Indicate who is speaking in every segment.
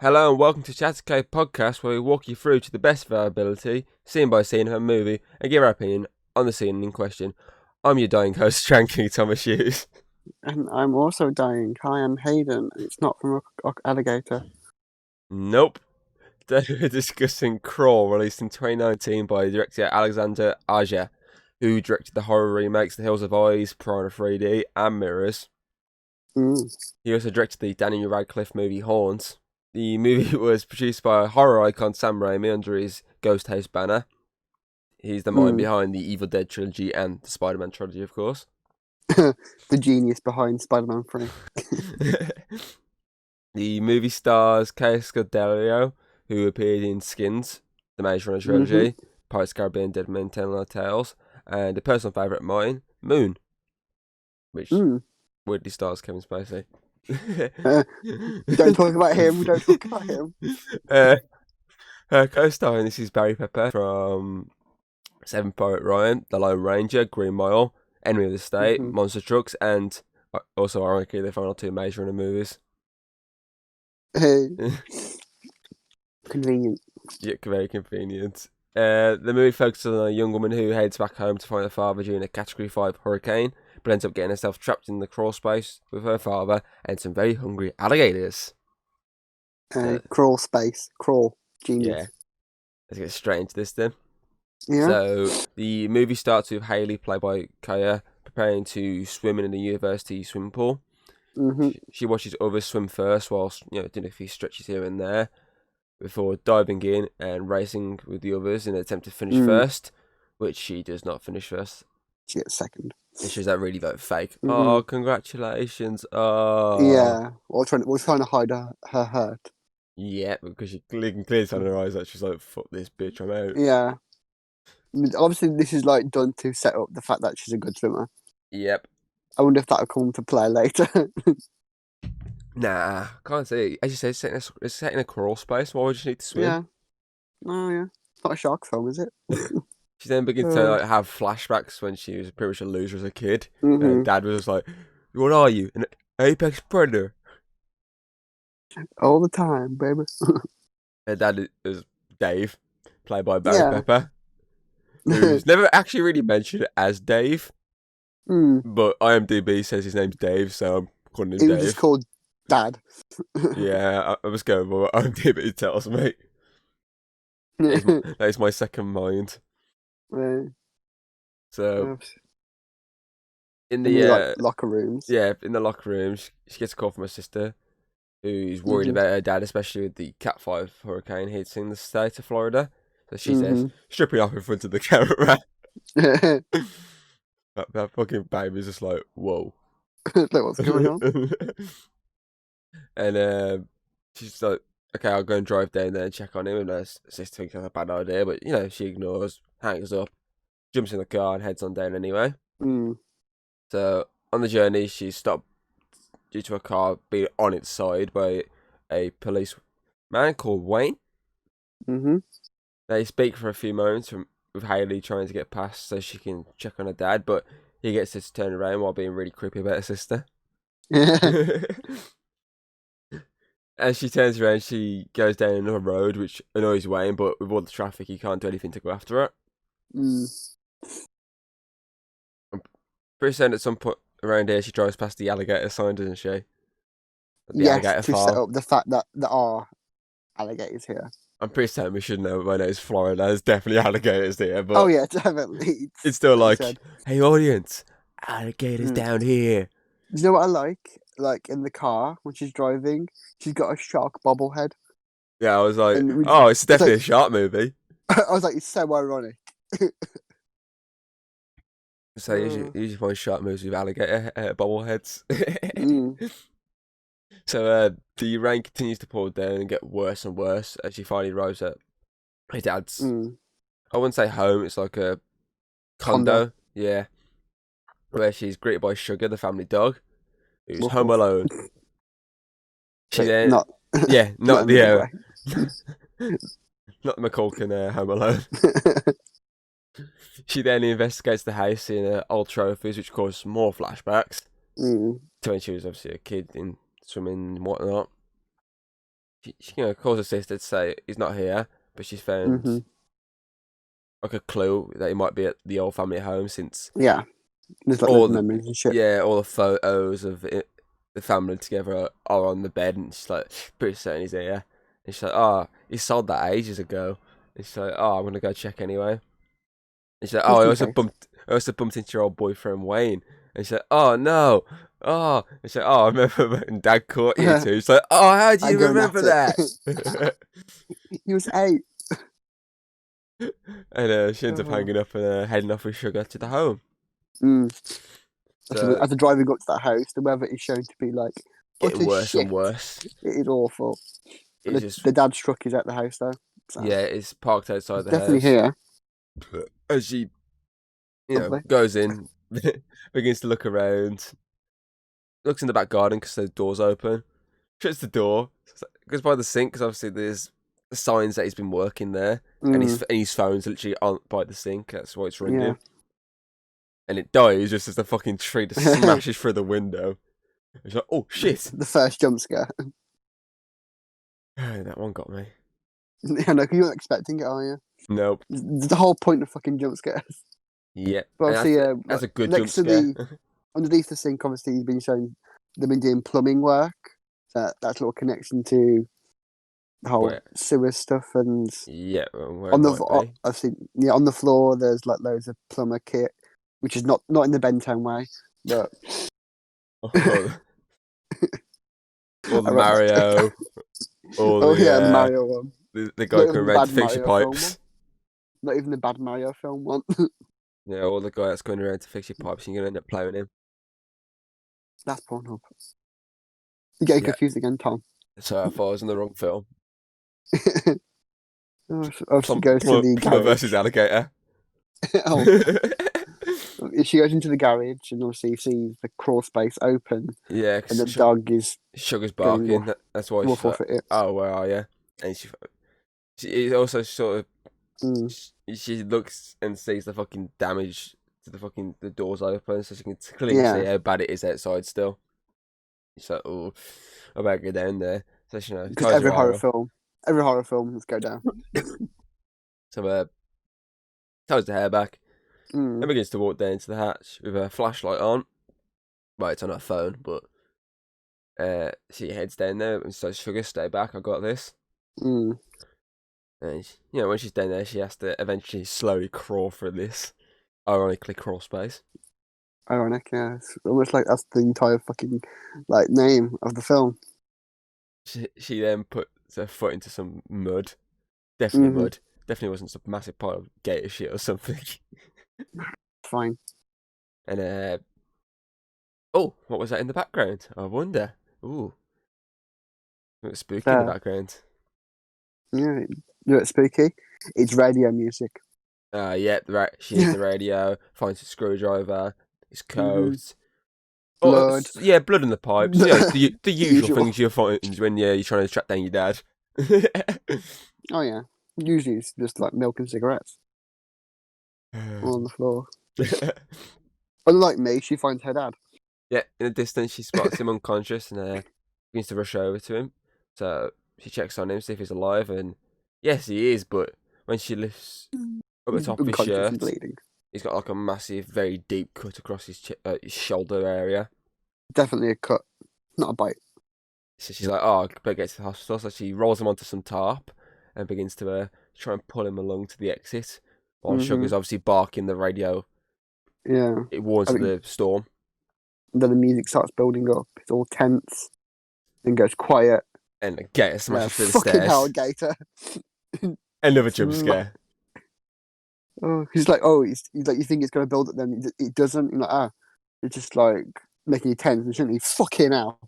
Speaker 1: Hello and welcome to Chattercade Podcast, where we walk you through to the best of our ability, scene by scene of a movie, and give our opinion on the scene in question. I'm your dying host, Tranky Thomas Hughes.
Speaker 2: And I'm also dying. Hi, I'm Hayden. It's not from Alligator.
Speaker 1: Nope. Today we're discussing Crawl, released in 2019 by director Alexander Aja, who directed the horror remakes The Hills of Eyes, Piranha 3D, and Mirrors. He also directed the Daniel Radcliffe movie Haunt. The movie was produced by horror icon Sam Raimi under his Ghost House banner. He's the mind behind the Evil Dead trilogy and the Spider-Man trilogy, of course.
Speaker 2: The genius behind Spider-Man 3.
Speaker 1: The movie stars Kay Scodelario, who appeared in Skins, the Maze Runner trilogy, Pirates of the Caribbean, Dead Men Tell No Tales, and a personal favourite of mine, Moon, which weirdly stars Kevin Spacey.
Speaker 2: Don't talk about him. Don't talk about him.
Speaker 1: Her co-starring this is Barry Pepper from Seven Pirate Ryan, The Lone Ranger, Green Mile, Enemy of the State, Monster Trucks, and also ironically the final two Maze Runner movies.
Speaker 2: Convenient.
Speaker 1: Yeah, very convenient. The movie focuses on a young woman who heads back home to find her father during a Category 5 hurricane, but ends up getting herself trapped in the crawl space with her father and some very hungry alligators.
Speaker 2: Crawl space. Crawl. Genius.
Speaker 1: Yeah. Let's get straight into this then.
Speaker 2: Yeah.
Speaker 1: So, the movie starts with Hayley, played by Kaya, preparing to swim in a university swimming pool. She watches others swim first, whilst doing a few stretches here and there, before diving in and racing with the others in an attempt to finish first, which she does not finish first.
Speaker 2: She gets second.
Speaker 1: And she's that really fake. Oh, congratulations! Oh,
Speaker 2: yeah. We're trying to hide her hurt.
Speaker 1: Yeah, because she can clearly tell in her eyes that she's like, "Fuck this bitch, I'm out."
Speaker 2: Yeah. Obviously, this is done to set up the fact that she's a good swimmer.
Speaker 1: Yep.
Speaker 2: I wonder if that'll come to play later.
Speaker 1: Nah, can't see. As you say, it's set in a crawl space. Why would you need to swim?
Speaker 2: Yeah. Oh, yeah. It's not a shark film, is it?
Speaker 1: She then begins to have flashbacks when she was pretty much a loser as a kid. And Dad was just like, "What are you? An apex predator?"
Speaker 2: All the time, baby.
Speaker 1: Her dad is Dave, played by Barry Pepper, who's never actually really mentioned as Dave. But IMDb says his name's Dave, so I'm calling him Dave.
Speaker 2: He was just called Dad.
Speaker 1: Yeah, I was going with what IMDb tells me. That is my second mind. So, in the
Speaker 2: locker rooms.
Speaker 1: Yeah, in the locker room, she gets a call from her sister, who's worried about her dad, especially with the Cat 5 hurricane hitting the state of Florida. So she says, stripping off in front of the camera. that fucking baby's just like, whoa.
Speaker 2: Like, what's going on?
Speaker 1: And she's like, okay, I'll go and drive down there and check on him. And her sister thinks that's a bad idea, but she ignores, hangs up, jumps in the car and heads on down anyway. So on the journey, she's stopped due to a car being on its side by a policeman called Wayne. They speak for a few moments with Hayley trying to get past so she can check on her dad, but he gets her to turn around while being really creepy about her sister. As she turns around, she goes down another road, which annoys Wayne, but with all the traffic, he can't do anything to go after her. I'm pretty certain at some point around here, she drives past the alligator sign, doesn't she?
Speaker 2: Yes, to set up the fact that there are alligators here.
Speaker 1: I'm pretty certain we should know by now it's Florida. There's definitely alligators there, but...
Speaker 2: Oh, yeah, definitely.
Speaker 1: It's still like, hey, audience, alligators down here.
Speaker 2: Do you know what I like? Like, in the car, when she's driving, she's got a shark bobblehead.
Speaker 1: Yeah, I was like, it's definitely a shark movie.
Speaker 2: I was like, it's so ironic.
Speaker 1: So you usually find shark movies with alligator bobbleheads. So the rain continues to pour down and get worse and worse as she finally arrives at her dad's. I wouldn't say home, it's like a condo. Yeah. Where she's greeted by Sugar, the family dog, who's home alone. She then...
Speaker 2: Not
Speaker 1: the not McCulkin Home Alone. She then investigates the house in old trophies, which cause more flashbacks to when she was obviously a kid in swimming and whatnot. she calls her sister to say he's not here, but she's
Speaker 2: Hmm.
Speaker 1: found like a clue that he might be at the old family home since
Speaker 2: Yeah, there's like
Speaker 1: all
Speaker 2: those
Speaker 1: the
Speaker 2: memories and shit.
Speaker 1: all the photos of the family together are on the bed, and she's like pretty certain he's here. And she's like, oh, he sold that ages ago. And she's like, oh, I'm gonna go check anyway. And she's like, oh,
Speaker 2: Just in case.
Speaker 1: I also bumped into your old boyfriend Wayne. And she's like, oh no, oh. And she's like, oh, I remember when Dad caught you too. She's like, oh, how do
Speaker 2: I'm
Speaker 1: you
Speaker 2: going at
Speaker 1: remember
Speaker 2: it.
Speaker 1: that?
Speaker 2: He was 8.
Speaker 1: And she ends up
Speaker 2: Oh.
Speaker 1: hanging up and heading off with Sugar to the home.
Speaker 2: Mm. So
Speaker 1: So
Speaker 2: as they're driving up to that house, the weather is shown to be like
Speaker 1: getting
Speaker 2: utter
Speaker 1: worse
Speaker 2: shit.
Speaker 1: and worse.
Speaker 2: It is awful.
Speaker 1: It's just
Speaker 2: The dad's truck is at the house though. So
Speaker 1: yeah, it's parked outside
Speaker 2: it's
Speaker 1: the
Speaker 2: definitely
Speaker 1: house.
Speaker 2: here.
Speaker 1: As she
Speaker 2: Lovely.
Speaker 1: goes in, begins to look around, looks in the back garden because the door's open, shuts the door, goes by the sink because obviously there's signs that he's been working there, and
Speaker 2: Mm.
Speaker 1: his phone's literally on by the sink. That's why it's
Speaker 2: Yeah.
Speaker 1: ringing, and it dies just as the fucking tree just smashes through the window. It's like, oh shit!
Speaker 2: The first jump scare.
Speaker 1: That one got me.
Speaker 2: I know, 'cause you weren't expecting it, are you?
Speaker 1: Nope.
Speaker 2: It's the whole point of fucking jump scares.
Speaker 1: Yeah,
Speaker 2: But
Speaker 1: and
Speaker 2: obviously,
Speaker 1: that's
Speaker 2: like,
Speaker 1: a good jump
Speaker 2: next to
Speaker 1: scare.
Speaker 2: underneath the sink, obviously, you've been shown they've been doing plumbing work. So that's a little connection to the whole
Speaker 1: Where?
Speaker 2: sewer stuff. And
Speaker 1: Yeah, where it
Speaker 2: on the
Speaker 1: might be.
Speaker 2: I've seen, yeah, on the floor, there's like loads of plumber kit, which is not in the Bentown way, but
Speaker 1: Or the
Speaker 2: I read that.
Speaker 1: Mario, or
Speaker 2: Oh yeah, the
Speaker 1: the
Speaker 2: Mario one.
Speaker 1: the guy
Speaker 2: Not
Speaker 1: coming
Speaker 2: even the
Speaker 1: around
Speaker 2: bad
Speaker 1: to fix your
Speaker 2: Mario film one.
Speaker 1: pipes.
Speaker 2: Not even the bad Mario film one.
Speaker 1: Yeah, or the guy that's going around to fix your pipes, and you're gonna end up playing him.
Speaker 2: That's Pornhub. You're getting
Speaker 1: Yeah,
Speaker 2: confused again, Tom.
Speaker 1: so I thought I was in the wrong film.
Speaker 2: She goes to the
Speaker 1: Plumber
Speaker 2: garage.
Speaker 1: versus alligator.
Speaker 2: Oh, she goes into the garage and obviously sees the crawl space open,
Speaker 1: Yeah,
Speaker 2: and the
Speaker 1: because
Speaker 2: dog is
Speaker 1: Sugar's
Speaker 2: going
Speaker 1: barking.
Speaker 2: off,
Speaker 1: That's why she thought,
Speaker 2: off it.
Speaker 1: oh, where are you? And she also sort of
Speaker 2: Mm.
Speaker 1: she looks and sees the fucking damage to the doors open, so she can clearly see
Speaker 2: Yeah,
Speaker 1: how bad it is outside still. She's like, oh, I better get down there. So she
Speaker 2: because
Speaker 1: ties her wire up.
Speaker 2: every horror film, let's go down.
Speaker 1: So ties the hair back
Speaker 2: Mm.
Speaker 1: and begins to walk down to the hatch with her flashlight on. Well, it's on her phone, but she heads down there and says, Sugar, stay back, I got this.
Speaker 2: Mm.
Speaker 1: And when she's down there, she has to eventually slowly crawl through this, ironically, crawl space.
Speaker 2: Ironic, yeah. It's almost like that's the entire fucking like name of the film.
Speaker 1: She then puts her foot into some mud. Definitely
Speaker 2: Mhm.
Speaker 1: mud. Definitely wasn't some massive pile of gator shit or something.
Speaker 2: Fine.
Speaker 1: And oh, what was that in the background? I wonder. Ooh, it was spooky in the background.
Speaker 2: Yeah, you know it's spooky. It's radio music.
Speaker 1: Yeah, she hears the radio, finds a screwdriver, his coat.
Speaker 2: Blood.
Speaker 1: Yeah, blood in the pipes. Yeah, the usual
Speaker 2: Usual.
Speaker 1: things you find when you're trying to track down your dad.
Speaker 2: Oh yeah. Usually it's just like milk and cigarettes all on the floor. Unlike me, she finds her dad.
Speaker 1: Yeah, in the distance, she spots him unconscious and begins to rush over to him. So she checks on him, see if he's alive, and yes, he is. But when she lifts up the
Speaker 2: He's
Speaker 1: top of his
Speaker 2: unconscious and
Speaker 1: shirt,
Speaker 2: bleeding.
Speaker 1: he's got like a massive, very deep cut across his shoulder area.
Speaker 2: Definitely a cut, not a bite.
Speaker 1: So she's like, "Oh, I better get to the hospital." So she rolls him onto some tarp and begins to try and pull him along to the exit. While Sugar's obviously barking the radio.
Speaker 2: Yeah.
Speaker 1: It warns of the storm.
Speaker 2: And then the music starts building up. It's all tense. Then goes quiet.
Speaker 1: And the gator smashes through the
Speaker 2: fucking
Speaker 1: stairs.
Speaker 2: hell, gator.
Speaker 1: Another jump scare.
Speaker 2: Oh, he's like, he's like, you think it's gonna build up, then it doesn't. You're like, it's just like making you tense. And shouldn't he fucking hell?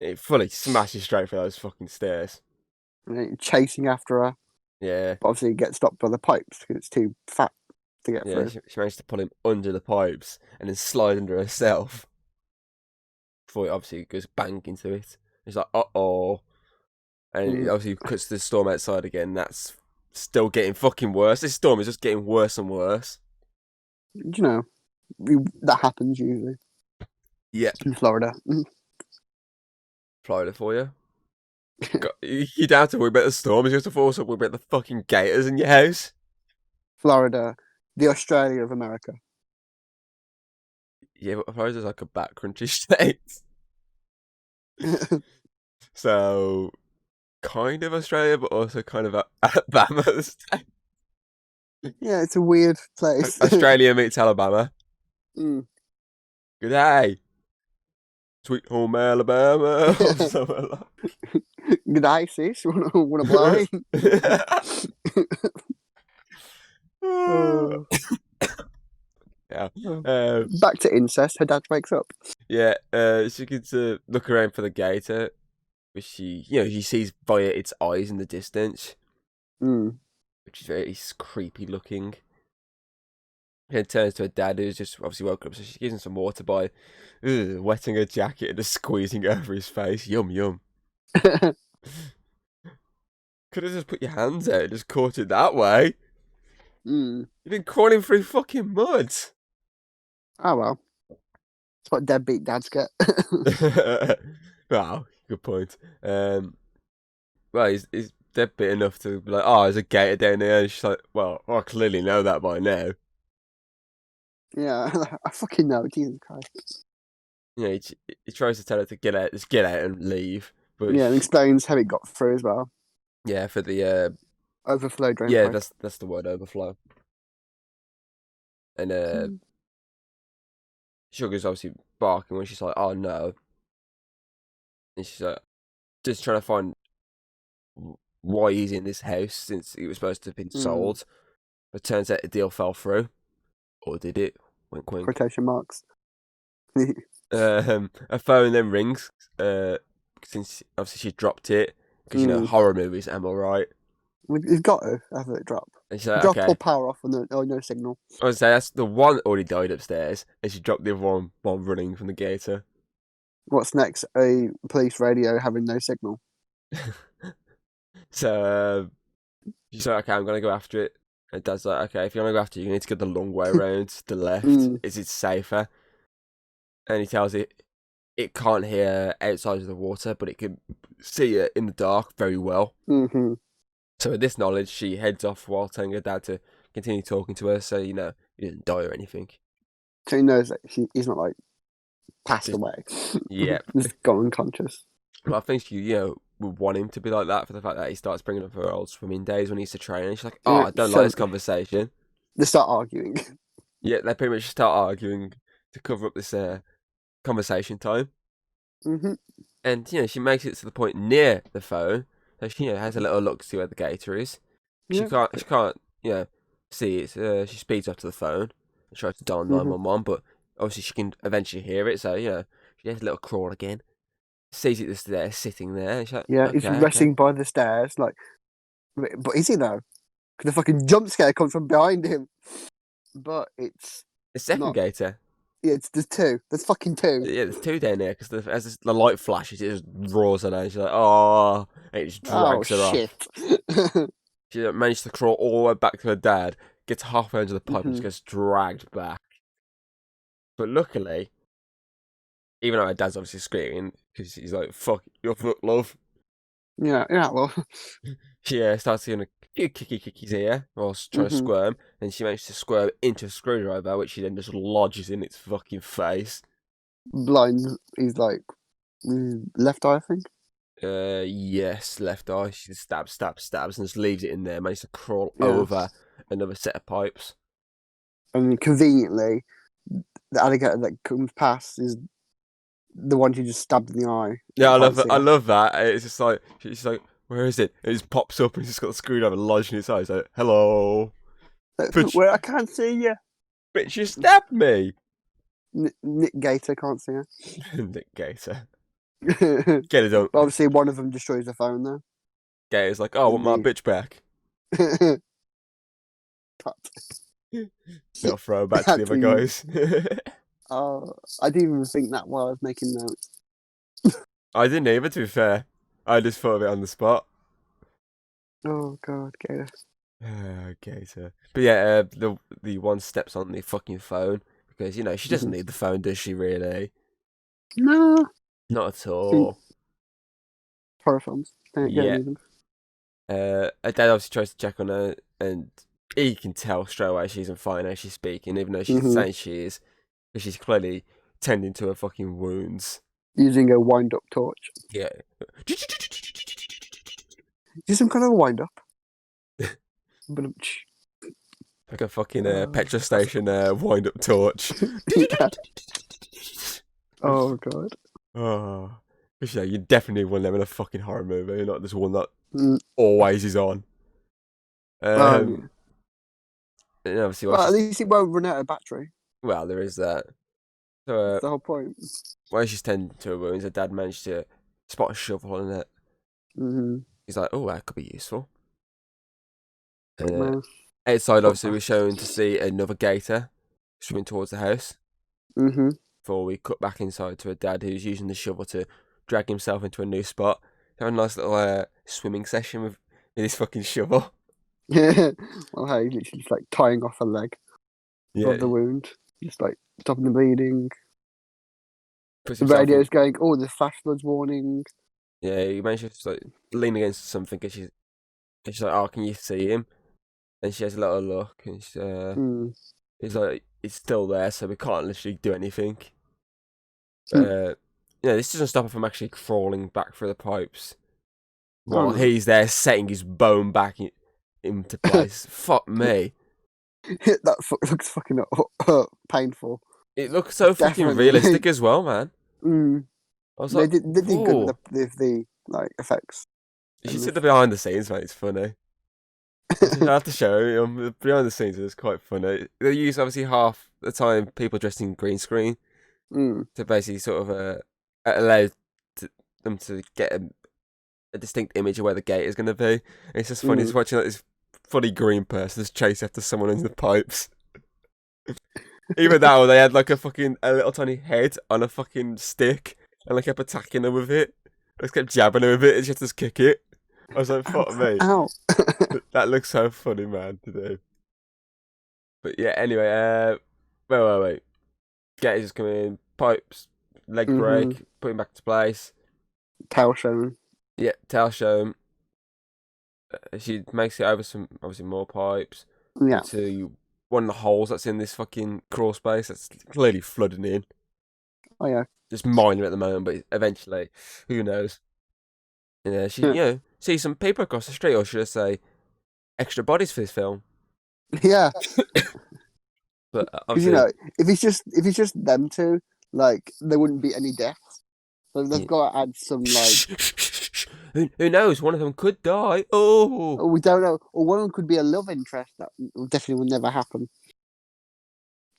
Speaker 1: It fully smashes straight through those fucking stairs.
Speaker 2: And chasing after her.
Speaker 1: Yeah.
Speaker 2: But obviously, it gets stopped by the pipes because it's too fat to get
Speaker 1: Yeah,
Speaker 2: through.
Speaker 1: she managed to pull him under the pipes and then slide under herself. Before it obviously goes bang into it. It's like, uh-oh. And it obviously cuts to the storm outside again. That's still getting fucking worse. This storm is just getting worse and worse.
Speaker 2: You know, that happens usually.
Speaker 1: Yeah.
Speaker 2: In Florida.
Speaker 1: Florida for you. You don't have to worry about the storms. You have to also worry about the fucking gators in your house.
Speaker 2: Florida, the Australia of America.
Speaker 1: Yeah, but Florida's like a backcountry state. So, kind of Australia, but also kind of Alabama state.
Speaker 2: Yeah, it's a weird place.
Speaker 1: Australia meets Alabama.
Speaker 2: Mm.
Speaker 1: Good day. Sweet home Alabama. Or something
Speaker 2: Good day, sis. Wanna blow? Oh.
Speaker 1: Yeah.
Speaker 2: Back to incest. Her dad wakes up.
Speaker 1: Yeah, she gets to look around for the gator, which she sees via its eyes in the distance,
Speaker 2: Mm.
Speaker 1: which is very creepy looking. And turns to her dad, who's just obviously woken up, so she gives him some water by wetting her jacket and just squeezing it over his face. Yum, yum. Could have just put your hands out and just caught it that way.
Speaker 2: Mm.
Speaker 1: You've been crawling through fucking mud.
Speaker 2: Oh well. That's what deadbeat dads get.
Speaker 1: Wow, good point. Well, he's deadbeat enough to be like, oh, there's a gator down there. And she's like, well, I clearly know that by now.
Speaker 2: Yeah, I fucking know. Jesus Christ.
Speaker 1: He tries to tell her to get out, just get out and leave. But
Speaker 2: Yeah, and explains how it got through as well.
Speaker 1: yeah, for the
Speaker 2: Overflow drain
Speaker 1: yeah,
Speaker 2: pipe.
Speaker 1: that's the word, overflow. And Sugar's obviously barking when she's like, oh no. And she's like, just trying to find why he's in this house since he was supposed to have been sold. But turns out the deal fell through. Or did it? Wink, wink.
Speaker 2: Quotation marks.
Speaker 1: A phone then rings. Since obviously she dropped it because horror movies. Am I right?
Speaker 2: You've got to have it drop.
Speaker 1: And she's like,
Speaker 2: Drop
Speaker 1: okay.
Speaker 2: or power off and no signal.
Speaker 1: I would say that's the one already died upstairs, and she dropped the other one while running from the gator.
Speaker 2: What's next? A police radio having no signal.
Speaker 1: So she's like, okay, I'm gonna go after it. And Dad's like, okay, if you want to go after it, you need to go the long way around to the left. Is it safer? And he tells it can't hear outside of the water, but it can see it in the dark very well.
Speaker 2: Mm-hmm.
Speaker 1: So with this knowledge, she heads off while telling her dad to continue talking to her, so he didn't die or anything.
Speaker 2: So he knows that he's not like passed away.
Speaker 1: Yeah,
Speaker 2: just gone unconscious.
Speaker 1: Well, I think she would want him to be like that for the fact that he starts bringing up her old swimming days when he used to train, and she's like, "Oh, I don't like this conversation."
Speaker 2: They start arguing.
Speaker 1: Yeah, they pretty much start arguing to cover up this conversation time.
Speaker 2: Mm-hmm.
Speaker 1: And she makes it to the point near the phone, so she has a little look to see where the gator is. She can't see it. She speeds up to the phone and tries to dial 911, but obviously she can eventually hear it. So she has a little crawl again. Sees it just there, sitting there. And she's like,
Speaker 2: yeah,
Speaker 1: okay,
Speaker 2: he's resting by the stairs. Like, but is he though? Because the fucking jump scare comes from behind him. But it's
Speaker 1: the second gator.
Speaker 2: Yeah, there's two. There's fucking two.
Speaker 1: Yeah, there's two down there because as the light flashes, it just roars her down. She's like, oh, and it just drags her off. She managed to crawl all the way back to her dad, gets halfway into the pipe, and just gets dragged back. But luckily, even though her dad's obviously screaming because he's like, "Fuck your foot, love."
Speaker 2: Yeah, well.
Speaker 1: She starts to kick his ear whilst trying to squirm, and she managed to squirm into a screwdriver, which she then just lodges in its fucking face.
Speaker 2: Blind, he's like left eye, I think.
Speaker 1: Yes, left eye. She just stabs, and just leaves it in there. Manages to crawl over another set of pipes.
Speaker 2: And conveniently, the alligator that comes past is the one she just stabbed in the eye.
Speaker 1: Yeah, I love that. It's just like she's like, where is it? It just pops up and it's just got the screwdriver lodged in its eye. It's like, hello.
Speaker 2: Where I can't see you.
Speaker 1: Bitch, you stabbed me.
Speaker 2: Nick Gator can't see her.
Speaker 1: Nick Gator. Get it done.
Speaker 2: But obviously, one of them destroys the phone though.
Speaker 1: Gator's like, oh, I want my bitch back.
Speaker 2: Cut.
Speaker 1: Little throwback to the other guys.
Speaker 2: I didn't even think that while I was making notes.
Speaker 1: I didn't either, to be fair. I just thought of it on the spot.
Speaker 2: Oh god, Gator.
Speaker 1: Gator. But yeah, the one steps on the fucking phone because she doesn't need the phone, does she? Really?
Speaker 2: No,
Speaker 1: not at all.
Speaker 2: horror films. Don't get
Speaker 1: Yeah.
Speaker 2: any of them.
Speaker 1: Her dad obviously tries to check on her, and he can tell straight away she isn't fine as she's speaking, even though she's
Speaker 2: Mhm.
Speaker 1: saying she is, because she's clearly tending to her fucking wounds.
Speaker 2: Using a wind-up torch.
Speaker 1: Yeah.
Speaker 2: Is this some kind of a wind-up? But
Speaker 1: Like a fucking petrol station wind up torch.
Speaker 2: yeah. Oh god.
Speaker 1: Oh. Because, you definitely need one of them in a fucking horror movie, not just one that
Speaker 2: Mm.
Speaker 1: always is on.
Speaker 2: Yeah.
Speaker 1: And obviously,
Speaker 2: Well, at least it won't run out of battery.
Speaker 1: well, there is that. So,
Speaker 2: That's the whole point.
Speaker 1: while she's tending to her wounds, her dad managed to spot a shovel in it.
Speaker 2: Mm-hmm.
Speaker 1: He's like, oh, that could be useful.
Speaker 2: Well,
Speaker 1: Outside, obviously, we're shown to see another gator swimming towards the house.
Speaker 2: mm-hmm.
Speaker 1: Before we cut back inside to a dad who's using the shovel to drag himself into a new spot. Have a nice little swimming session with his fucking shovel.
Speaker 2: Yeah. Well, hey, he's literally just like tying off a leg
Speaker 1: Yeah,
Speaker 2: of the wound, just like stopping the bleeding.
Speaker 1: puts
Speaker 2: The
Speaker 1: himself
Speaker 2: radio's going, oh, the flash floods warning.
Speaker 1: Yeah, he manages to lean against something, and she's like, "Oh, can you see him?" And she has a little look, and he's like, "It's still there, so we can't literally do anything." This doesn't stop her from actually crawling back through the pipes while he's there setting his bone back into place. Fuck me.
Speaker 2: That looks fucking painful.
Speaker 1: It looks so fucking
Speaker 2: Definitely.
Speaker 1: realistic as well, man. I was
Speaker 2: They
Speaker 1: like,
Speaker 2: did good
Speaker 1: "Ooh."
Speaker 2: with the like effects.
Speaker 1: You should see the behind the scenes, mate. It's funny. I have to show you. The behind the scenes is quite funny. They use obviously half the time people dressed in green screen to basically sort of allow them to get a distinct image of where the gate is going to be. And it's just funny just watching like this funny green person just chase after someone in the pipes. Even that, or they had like a little tiny head on a fucking stick and like kept attacking her with it. They just kept jabbing her with it and she had to just kick it. I was like, fuck me.
Speaker 2: Ow.
Speaker 1: That looks so funny, man, to do. But yeah, anyway, wait. Gator's just coming in, pipes, leg break, put him back into place.
Speaker 2: Tail shown.
Speaker 1: Yeah, tail shown. She makes it over some, obviously, more pipes.
Speaker 2: Yeah.
Speaker 1: To one of the holes that's in this fucking crawl space that's clearly flooding in.
Speaker 2: Oh, yeah.
Speaker 1: Just minor at the moment, but eventually, who knows? Yeah, she, see some people across the street, or should I say, extra bodies for this film.
Speaker 2: Yeah.
Speaker 1: But
Speaker 2: because if it's just them two, like there wouldn't be any deaths. So they've got to add some like.
Speaker 1: Who knows? One of them could die. Oh,
Speaker 2: we don't know. Or one of them could be a love interest that definitely will never happen.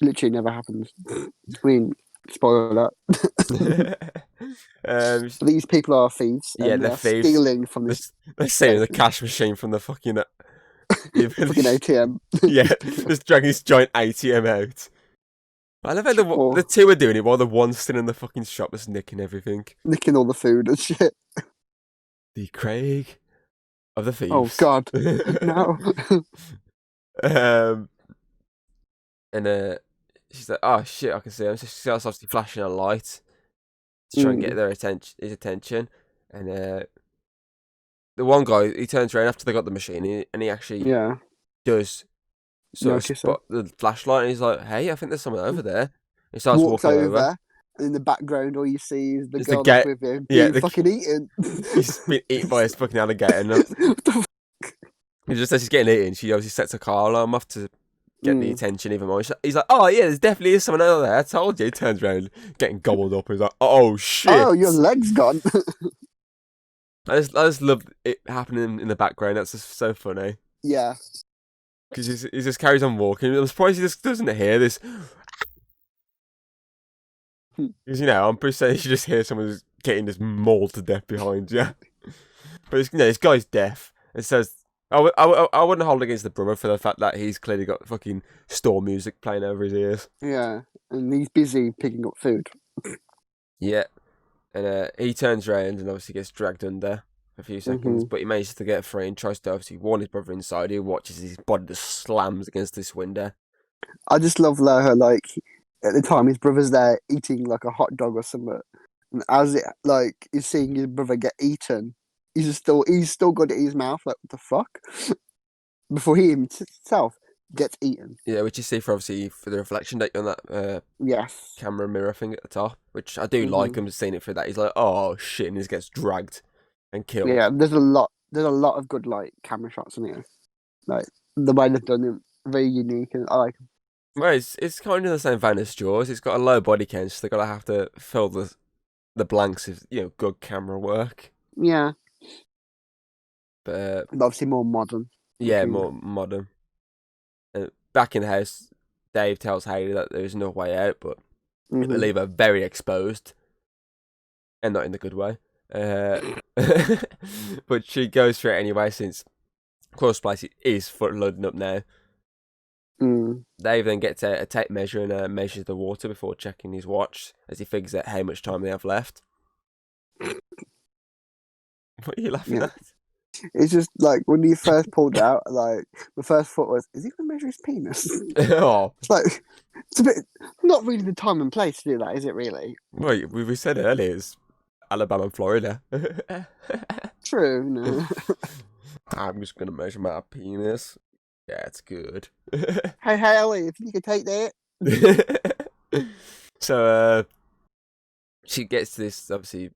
Speaker 2: Literally never happens. I mean, spoiler alert. These people are thieves.
Speaker 1: Yeah, they're thieves.
Speaker 2: Stealing from this.
Speaker 1: They're stealing the cash machine from the fucking.
Speaker 2: Fucking ATM.
Speaker 1: Yeah, just dragging this giant ATM out. I love how the two are doing it while the one's still in the fucking shop just nicking everything.
Speaker 2: Nicking all the food and shit.
Speaker 1: The Craig of the Thieves.
Speaker 2: Oh, God. No.
Speaker 1: And she's like, oh, shit, I can see him. So she starts obviously flashing a light to try and get his attention. And the one guy, he turns around after they got the machine and he actually does sort of spot the flashlight and he's like, hey, I think there's someone over there. He starts walking over.
Speaker 2: And in the background, all you see is the girl that's with him being fucking eaten.
Speaker 1: He's been eaten by his fucking alligator. What the fuck? Just as he's getting eaten, she obviously sets a car alarm off to get the attention even more. He's like, oh, yeah, there's definitely someone over there. I told you. He turns around, getting gobbled up. He's like, oh, shit.
Speaker 2: Oh, your leg's gone.
Speaker 1: I just love it happening in the background. That's just so funny.
Speaker 2: Yeah.
Speaker 1: Because he just carries on walking. I'm surprised he just doesn't hear this. Because, I'm pretty sure you just hear someone getting just mauled to death behind you. But, this guy's deaf. It says, I wouldn't hold against the brother for the fact that he's clearly got fucking store music playing over his ears.
Speaker 2: Yeah, and he's busy picking up food.
Speaker 1: Yeah. And he turns around and obviously gets dragged under for a few seconds, but he manages to get free and tries to obviously warn his brother inside, who watches his body just slams against this window.
Speaker 2: I just love how, like, at the time his brother's there eating like a hot dog or something, and as it like is seeing his brother get eaten, he's still got it in his mouth. Like, what the fuck? Before he himself gets eaten.
Speaker 1: Yeah, which you see for the reflection that on that
Speaker 2: Yes.
Speaker 1: camera mirror thing at the top, which I do
Speaker 2: Mhm.
Speaker 1: like him seeing it through that. He's like, oh shit, and he just gets dragged and killed.
Speaker 2: Yeah, there's a lot of good like camera shots in here. Like the way they've done it, very unique, and I like.
Speaker 1: Well, it's kind of the same vein as Jaws. It's got a low body count, so they're gonna have to fill the blanks of good camera work.
Speaker 2: Yeah,
Speaker 1: But
Speaker 2: obviously more modern.
Speaker 1: yeah, more modern. Back in the house, Dave tells Hayley that there's no way out, but they
Speaker 2: Mhm.
Speaker 1: leave her very exposed, and not in the good way. But she goes for it anyway, since Close Place is flooding up now.
Speaker 2: Mm.
Speaker 1: Dave then gets a tape measure and measures the water before checking his watch as he figures out how much time they have left. What are you laughing
Speaker 2: Yeah.
Speaker 1: at?
Speaker 2: It's just like when he first pulled out, like the first thought was, is he going to measure his penis?
Speaker 1: Oh,
Speaker 2: It's like it's a bit not really the time and place to do that, is it? Really?
Speaker 1: well, we said earlier it's Alabama and Florida.
Speaker 2: True. No.
Speaker 1: I'm just gonna measure my penis. Yeah, it's good.
Speaker 2: Hey Haley, if you could take that.
Speaker 1: So she gets to this obviously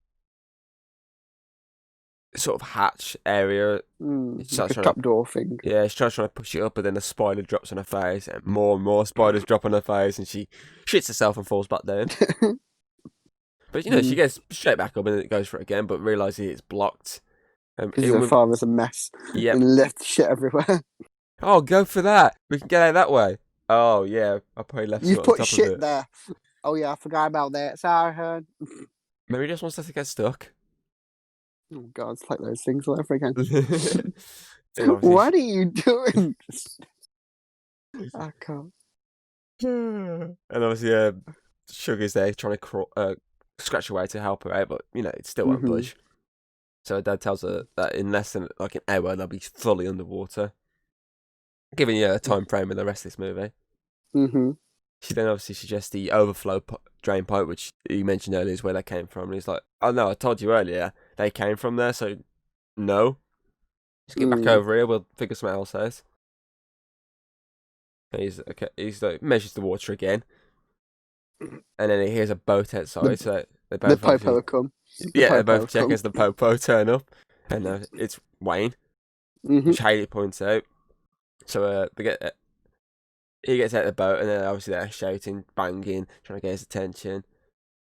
Speaker 1: sort of hatch area.
Speaker 2: Like a top door thing.
Speaker 1: Yeah, she's trying to push it up, but then a spider drops on her face, and more spiders drop on her face, and she shits herself and falls back down. But she gets straight back up, and then it goes for it again, but realizes it's blocked.
Speaker 2: Because her father's a mess.
Speaker 1: Yep.
Speaker 2: And left shit everywhere.
Speaker 1: Oh, go for that. We can get out that way. Oh yeah, I probably left.
Speaker 2: You
Speaker 1: on
Speaker 2: put
Speaker 1: top
Speaker 2: shit
Speaker 1: of it.
Speaker 2: there. Oh yeah, I forgot about that. Sorry, hun.
Speaker 1: Maybe he just wants us to get stuck.
Speaker 2: Oh god, it's like those things all over again.
Speaker 1: And obviously
Speaker 2: What are you doing? I can't.
Speaker 1: And obviously, Sugar's there trying to scratch away to help her out, but it still won't budge. So her dad tells her that in less than like an hour they'll be fully underwater, giving you a time frame in the rest of this movie.
Speaker 2: Mm-hmm.
Speaker 1: She then obviously suggests the overflow drain pipe, which you mentioned earlier is where they came from. And he's like, "Oh no, I told you earlier they came from there, so no. Just get back over here. We'll figure something else out." And he's like measures the water again, and then he hears a boat outside. So they both
Speaker 2: the popo come.
Speaker 1: Yeah, they both check as the popo turn up, and it's Wayne, which Hayley points out. So he gets out of the boat, and then obviously they're shouting, banging, trying to get his attention.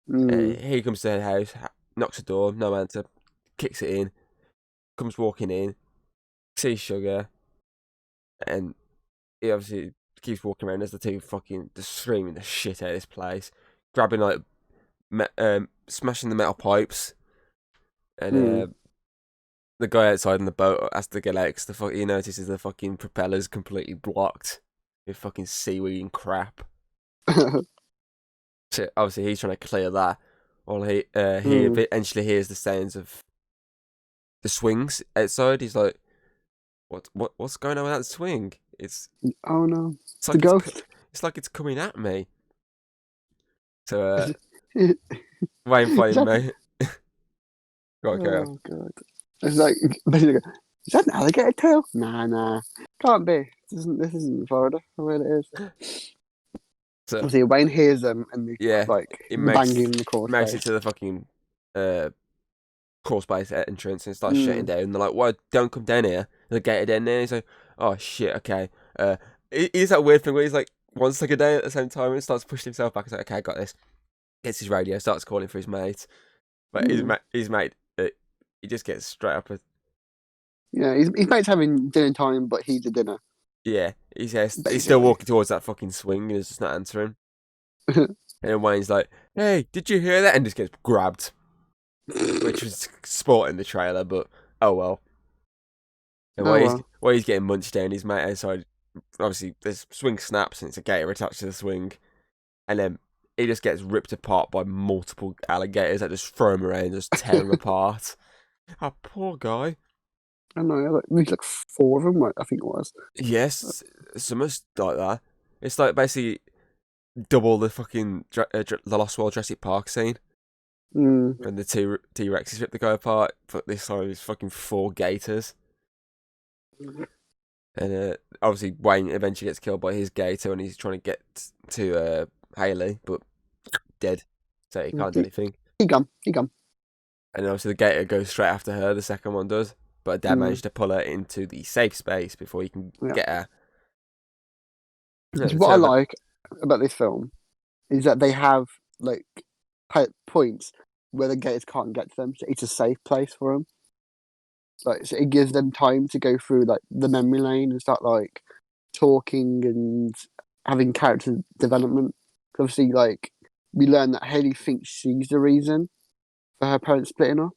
Speaker 1: He comes to her house, knocks the door, no answer, kicks it in, comes walking in, sees Sugar, and he obviously keeps walking around as the two fucking just screaming the shit out of this place, grabbing like smashing the metal pipes, and the guy outside in the boat has to get out because he notices the fucking propeller's completely blocked with fucking seaweed and crap. So obviously he's trying to clear that, while he eventually hears the sounds of the swings outside. He's like, what's going on with that swing?
Speaker 2: Oh no,
Speaker 1: it's like
Speaker 2: the ghost.
Speaker 1: It's like it's coming at me. So Wayne playing me.
Speaker 2: Oh god. It's like basically, is that an alligator tail? Nah. Can't be. This isn't Florida. Where it is. So see, Wayne hears them and banging the crawl space.
Speaker 1: Makes it to the fucking crawl space entrance and starts shutting down. And they're like, "Why don't come down here?" And the gated in there. He's like, "Oh shit, okay." He's that weird thing where he's like wants to go down at the same time and starts pushing himself back. He's like, "Okay, I got this." Gets his radio, starts calling for his mate, but his mate, he just gets straight up.
Speaker 2: Yeah, his mate's having dinner time, but he's at dinner.
Speaker 1: Yeah, he's still walking towards that fucking swing and he's just not answering. And then Wayne's like, "Hey, did you hear that?" And just gets grabbed, which was sport in the trailer, but oh well. And while he's getting munched down, his mate outside, obviously, this swing snaps and it's a gator attached to the swing, and then he just gets ripped apart by multiple alligators that just throw him around and just tear him apart. Oh, poor guy.
Speaker 2: I know, there's like 4 of them, I think it was.
Speaker 1: Yes, something like that. It's like basically double the fucking the Lost World Jurassic Park scene. And the two T-Rexes rip the guy apart, but this time it's fucking 4 gators. And obviously Wayne eventually gets killed by his gator when he's trying to get to Haley, but dead, so he can't do anything.
Speaker 2: He gone.
Speaker 1: And obviously the gator goes straight after her, the second one does, but Dad managed to pull her into the safe space before he can get her.
Speaker 2: What I like about this film is that they have like points where the gators can't get to them, so it's a safe place for them. Like, so it gives them time to go through like the memory lane and start like talking and having character development. Obviously, like we learn that Haley thinks she's the reason for her parents splitting up,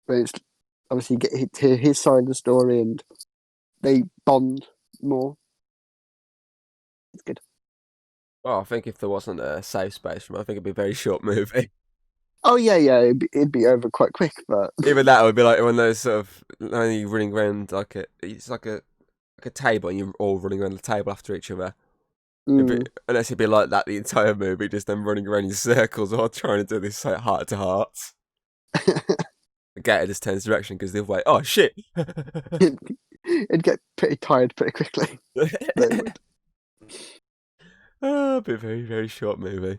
Speaker 2: but it's obviously get to his side of the story and they bond more. It's good.
Speaker 1: Well, I think if there wasn't a safe space for him, I think it'd be a very short movie.
Speaker 2: Oh yeah, it'd be over quite quick, but
Speaker 1: even that would be like one of those sort of only running around like it's like a table, and you're all running around the table after each other. Unless it'd be like that the entire movie, just them running around in circles or trying to do this like heart to hearts. The gator just turns direction because the other way. Oh shit!
Speaker 2: It'd get pretty tired pretty quickly.
Speaker 1: It'd be a very, very short movie.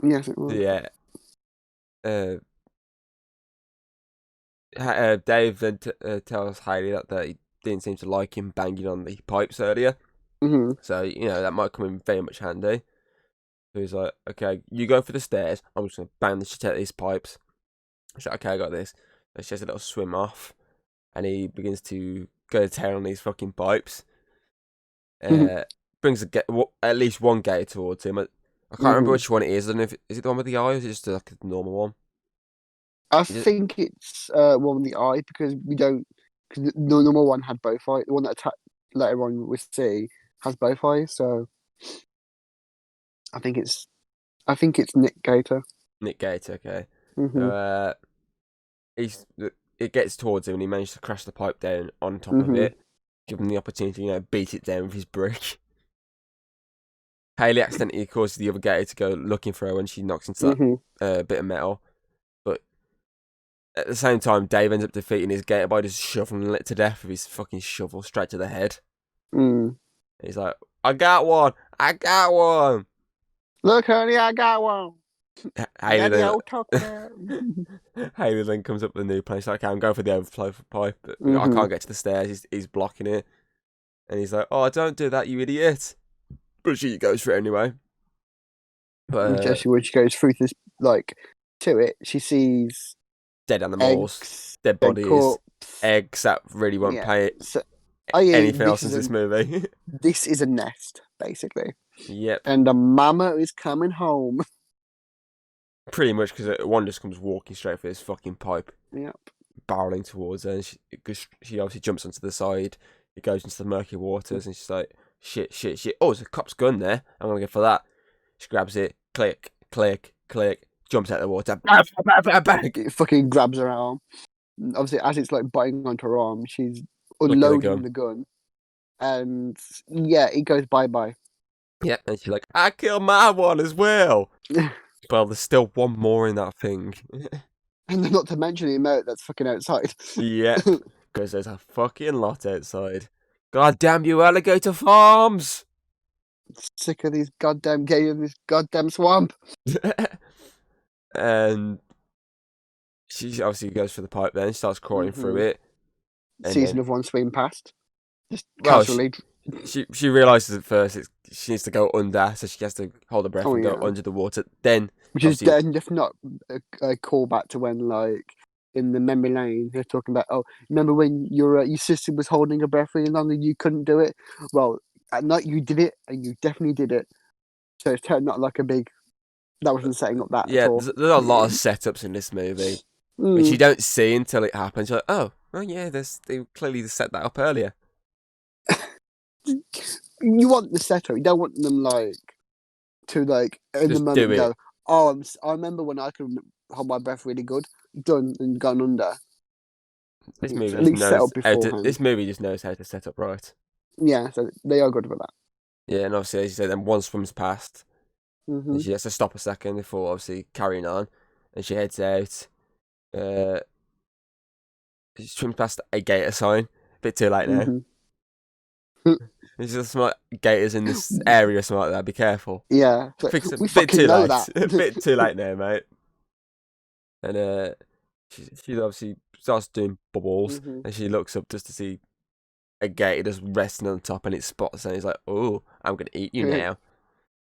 Speaker 2: Yes, it was.
Speaker 1: Yeah. Dave then tells Haley that he didn't seem to like him banging on the pipes earlier. So, that might come in very much handy. So he's like, okay, you go for the stairs. I'm just going to bang the shit out of these pipes. She's like, okay, I got this. So she has a little swim off. And he begins to go to town on these fucking pipes. Brings at least one gator towards him. I can't remember which one it is. I don't know is it the one with the eye or is it just like a normal one?
Speaker 2: I think it's one with the eye because because the normal one had both eyes. The one that later on we see has both eyes. So I think it's Nick Gator.
Speaker 1: Nick Gator, okay. So it gets towards him and he managed to crash the pipe down on top of it, give him the opportunity to beat it down with his brick. Haley accidentally causes the other gator to go looking for her when she knocks into that bit of metal. But at the same time, Dave ends up defeating his gator by just shoveling it to death with his fucking shovel straight to the head. He's like, I got one! Look, honey, I got one! Haley then comes up with a new plan. She's like, okay, I'm going for the overflow pipe, but I can't get to the stairs. He's blocking it. And he's like, oh, don't do that, you idiot. But she goes for it anyway. But
Speaker 2: just when she goes through this, to it, she sees
Speaker 1: dead animals, dead bodies, eggs that really won't pay it. So, anything else in this movie.
Speaker 2: This is a nest, basically.
Speaker 1: Yep.
Speaker 2: And the mama is coming home.
Speaker 1: Pretty much, because one just comes walking straight for this fucking pipe.
Speaker 2: Yep.
Speaker 1: Barreling towards her, and she obviously jumps onto the side. It goes into the murky waters, and she's like, shit. Oh, there's a cop's gun there. I'm going to go for that. She grabs it. Click. Jumps out of the water. Bang.
Speaker 2: It fucking grabs her arm. Obviously, as it's biting onto her arm, she's unloading the gun. And yeah, it goes bye-bye.
Speaker 1: Yep, and she's like, I killed my one as well. Well, there's still one more in that thing.
Speaker 2: And not to mention the amount that's fucking outside.
Speaker 1: Yep, because there's a fucking lot outside. God damn you, alligator farms!
Speaker 2: Sick of these goddamn gators in this goddamn swamp.
Speaker 1: And she obviously goes for the pipe then, starts crawling through it.
Speaker 2: Sees another one swim past. Just casually.
Speaker 1: She realises at first she needs to go under, so she has to hold her breath and go under the water. Then,
Speaker 2: which is then if not a callback to when in the memory lane they're talking about. Oh, remember when your sister was holding her breath really long and you couldn't do it? Well, at night you did it, and you definitely did it. So it's not like a big. That wasn't setting up that.
Speaker 1: Yeah,
Speaker 2: at all.
Speaker 1: There's a lot of setups in this movie, which you don't see until it happens. You're like, oh yeah, they clearly set that up earlier.
Speaker 2: You want the setup. You don't want them to in the moment go. Oh, I remember when I could hold my breath really good. Done and gone under.
Speaker 1: This movie just knows how to set up right.
Speaker 2: Yeah, so they are good for that.
Speaker 1: Yeah, and obviously, as you said, then one swims past. And she has to stop a second before obviously carrying on. and she heads out. She swims past a gator sign. Bit too late now.
Speaker 2: Mm-hmm.
Speaker 1: There's just some like, gators in this area or something like that. Be careful.
Speaker 2: Yeah. So
Speaker 1: Fix it.
Speaker 2: we
Speaker 1: Bit
Speaker 2: fucking
Speaker 1: too
Speaker 2: know
Speaker 1: late.
Speaker 2: that.
Speaker 1: Bit too late now, mate. And she obviously starts doing bubbles,
Speaker 2: Mhm.
Speaker 1: and she looks up just to see a gator just resting on top, and it spots her, and he's like, "Oh, I'm gonna eat you now."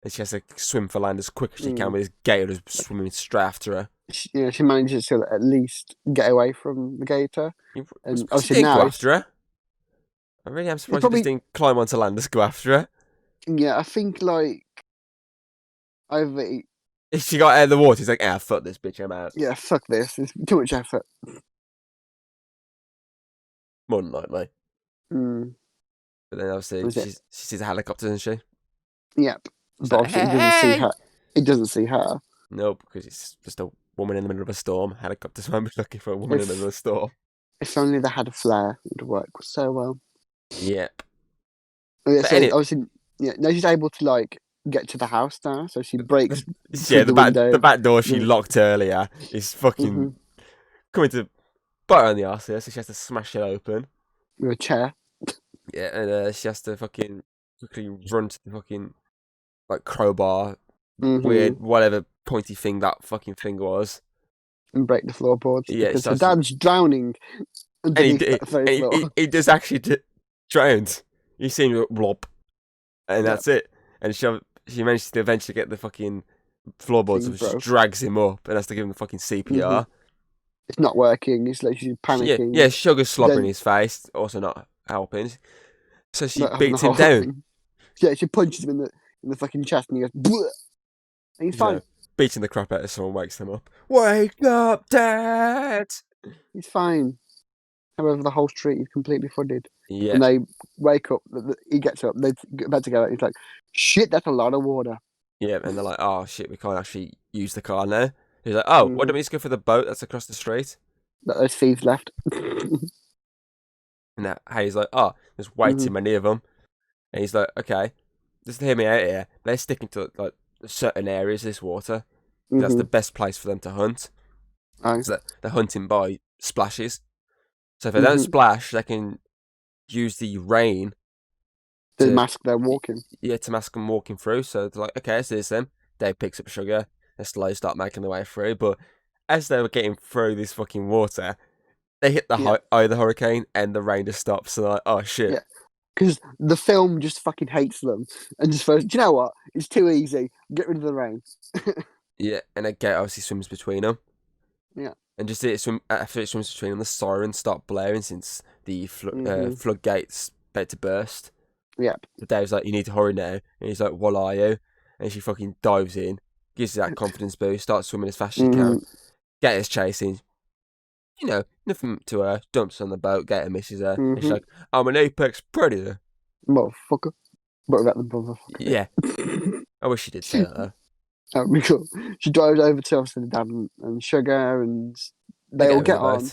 Speaker 1: And she has to swim for land as quick as she can, with this gator just swimming straight after her.
Speaker 2: She manages to at least get away from the gator.
Speaker 1: I'm
Speaker 2: And
Speaker 1: surprised she
Speaker 2: obviously
Speaker 1: didn't
Speaker 2: now
Speaker 1: go
Speaker 2: it's
Speaker 1: after her. I really am surprised
Speaker 2: probably-
Speaker 1: she just didn't climb onto land to go after her.
Speaker 2: Yeah, I think like either
Speaker 1: If she got out of the water, he's like, "Ah, fuck this bitch, I'm out."
Speaker 2: yeah, fuck this. It's too much effort.
Speaker 1: More than likely.
Speaker 2: Mm,
Speaker 1: But then obviously
Speaker 2: Was it?
Speaker 1: she sees a helicopter, doesn't she?
Speaker 2: yep.
Speaker 1: She's
Speaker 2: But
Speaker 1: like,
Speaker 2: obviously it doesn't see
Speaker 1: "Hey!"
Speaker 2: her. It doesn't see her.
Speaker 1: Nope, because it's just a woman in the middle of a storm. Helicopters won't be looking for a woman in the middle of a storm.
Speaker 2: If only they had a flare, it would work so well.
Speaker 1: Yep.
Speaker 2: Yeah,
Speaker 1: But
Speaker 2: so obviously, yeah, now she's able to like get to the house now, so she breaks through
Speaker 1: Yeah,
Speaker 2: the
Speaker 1: the
Speaker 2: window.
Speaker 1: back door she
Speaker 2: Mm.
Speaker 1: locked earlier is fucking coming to bite her on the arse here, so she has to smash it open.
Speaker 2: with a chair.
Speaker 1: Yeah, and she has to fucking quickly run to the fucking like crowbar, weird whatever pointy thing that fucking thing was,
Speaker 2: and break the floorboards
Speaker 1: Yeah,
Speaker 2: because
Speaker 1: so
Speaker 2: her dad's drowning
Speaker 1: and he
Speaker 2: underneath that very floor.
Speaker 1: he does actually drowned. You see him go blop, and that's it. And she managed to eventually get the fucking floorboards,
Speaker 2: Thing
Speaker 1: which
Speaker 2: broke.
Speaker 1: drags him up and has to give him the fucking CPR.
Speaker 2: It's not working. It's like she's panicking.
Speaker 1: Yeah, sugar's slobbering
Speaker 2: Then-
Speaker 1: his face, also not helping. So she
Speaker 2: not having
Speaker 1: beats
Speaker 2: a
Speaker 1: him
Speaker 2: whole
Speaker 1: down.
Speaker 2: thing. Yeah, she punches him in the fucking chest, and he goes, "Bleh!" And he's fine.
Speaker 1: So, beating the crap out of someone wakes them up. Wake up, Dad!
Speaker 2: He's fine. However, the whole street is completely flooded.
Speaker 1: Yeah,
Speaker 2: And they wake up. He gets up. They're about to go out. He's like, "Shit, that's a lot of water."
Speaker 1: yeah, and they're like, "Oh shit, we can't actually use the car now." He's like, "Oh, why don't we just go for the boat that's across the street?"
Speaker 2: That there's thieves left.
Speaker 1: And that Hayes like, "Oh, there's way too many of them." And he's like, "Okay, just hear me out here. They're sticking to like certain areas of this water. That's the best place for them to hunt. So they're hunting by splashes. So if they don't splash, they can use the rain
Speaker 2: The mask they're walking.
Speaker 1: Yeah, to mask them walking through. So they're like, okay, so this then. Dave picks up sugar. They slowly start making their way through. But as they were getting through this fucking water, they hit the eye of the hurricane and the rain just stops. So they're like, oh shit.
Speaker 2: Yeah. Because the film just fucking hates them and just goes, do you know what? It's too easy. Get rid of the rain.
Speaker 1: Yeah, and a gate obviously swims between them.
Speaker 2: Yeah.
Speaker 1: And just after it swims between them, the sirens start blaring since the floodgates about to burst.
Speaker 2: Yeah.
Speaker 1: So Dave's like, you need to hurry now. And he's like, what are you? And she fucking dives in, gives her that confidence boost, starts swimming as fast as she can. Gator's chasing. You know, nothing to her. Dumps on the boat. Gator misses her. And she's like, I'm an apex predator.
Speaker 2: Motherfucker. But about the motherfucker.
Speaker 1: Yeah. I wish she did say that though.
Speaker 2: That would be cool. She drives over to obviously the dad and Sugar, and they all get on.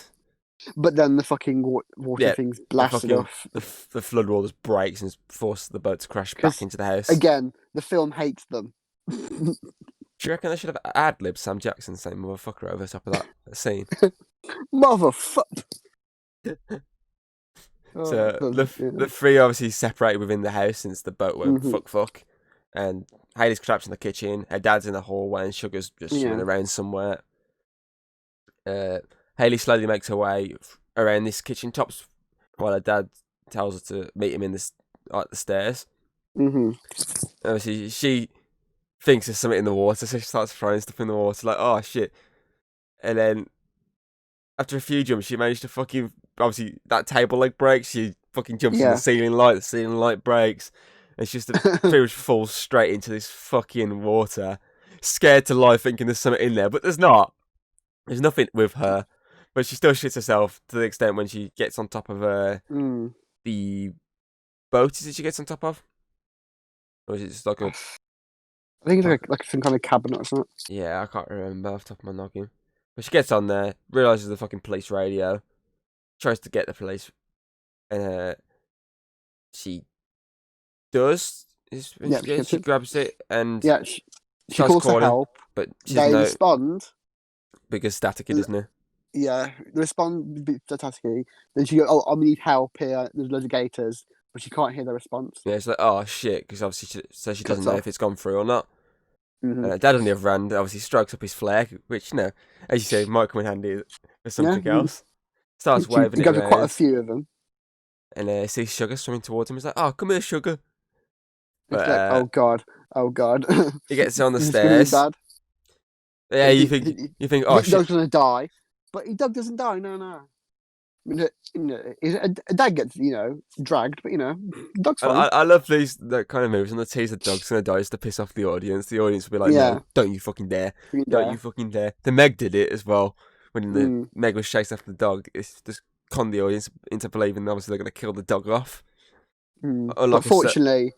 Speaker 2: But then the fucking water thing's blasted off.
Speaker 1: The flood wall just breaks and forces the boat to crash back into the house.
Speaker 2: Again, the film hates them.
Speaker 1: Do you reckon they should have ad-libbed Sam Jackson saying motherfucker over the top of that scene?
Speaker 2: Motherfucker.
Speaker 1: So the three obviously separated within the house since the boat went fuck. And Hayley's trapped in the kitchen. Her dad's in the hallway and Sugar's just swimming around somewhere. Hayley slowly makes her way around this kitchen tops while her dad tells her to meet him in the stairs. Obviously, she thinks there's something in the water, so she starts throwing stuff in the water, like, oh shit. And then, after a few jumps, she managed to fucking, obviously, that table leg breaks, she fucking jumps in the ceiling light breaks, and she just pretty much falls straight into this fucking water, scared to life, thinking there's something in there, but there's not. There's nothing with her, but she still shits herself to the extent when she gets on top of the boat. Is it she gets on top of? Or is it just like a...
Speaker 2: I think it's like some kind of cabinet or something.
Speaker 1: Yeah, I can't remember off the top of my noggin. But she gets on there, realises the fucking police radio, tries to get the police, and she does. She grabs it and
Speaker 2: she calls for help.
Speaker 1: but
Speaker 2: they respond.
Speaker 1: because staticky, doesn't he?
Speaker 2: Yeah, the response would be statically. Then she go, "Oh, I need help here. There's loads of gators," but she can't hear the response.
Speaker 1: Yeah, it's like, oh shit, because obviously she doesn't
Speaker 2: Cuts
Speaker 1: know
Speaker 2: off.
Speaker 1: if it's gone through or not.
Speaker 2: Mm-hmm.
Speaker 1: And Dad on the other hand obviously strikes up his flag, which, as you say, might come in handy for
Speaker 2: Yeah,
Speaker 1: something else. Starts waving
Speaker 2: he
Speaker 1: it
Speaker 2: got quite a
Speaker 1: around,
Speaker 2: few of them.
Speaker 1: and sees Sugar swimming towards him. He's like, oh, come here, Sugar.
Speaker 2: It's
Speaker 1: But
Speaker 2: like, oh god,
Speaker 1: he gets on the
Speaker 2: this is gonna be
Speaker 1: stairs.
Speaker 2: bad.
Speaker 1: Yeah,
Speaker 2: Like,
Speaker 1: you think, oh
Speaker 2: the
Speaker 1: shit.
Speaker 2: dog's gonna die, but the dog doesn't die. No. I mean, a dad gets dragged, but the dog's fine.
Speaker 1: I love these that kind of moves, and the tease the dog's gonna die just to piss off the audience. The audience will be like,
Speaker 2: Yeah,
Speaker 1: no, don't you fucking dare. Don't you
Speaker 2: yeah.
Speaker 1: fucking dare. The Meg did it as well. When the
Speaker 2: Mm,
Speaker 1: Meg was chasing after the dog, it's just con the audience into believing obviously they're gonna kill the dog off.
Speaker 2: But
Speaker 1: Unlike
Speaker 2: fortunately,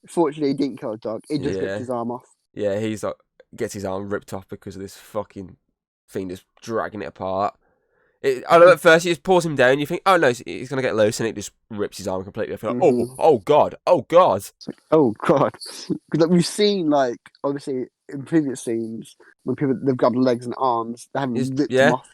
Speaker 2: he didn't kill the dog. He just ripped
Speaker 1: yeah,
Speaker 2: his arm off.
Speaker 1: yeah, he's like gets his arm ripped off because of this fucking thing just dragging it apart. I know at first you just pulls him down, you think, oh no, he's gonna get loose, and it just rips his arm completely off. You're like, oh god, oh god.
Speaker 2: Oh god, because we've seen obviously in previous scenes when they've grabbed legs and arms, they haven't ripped them off.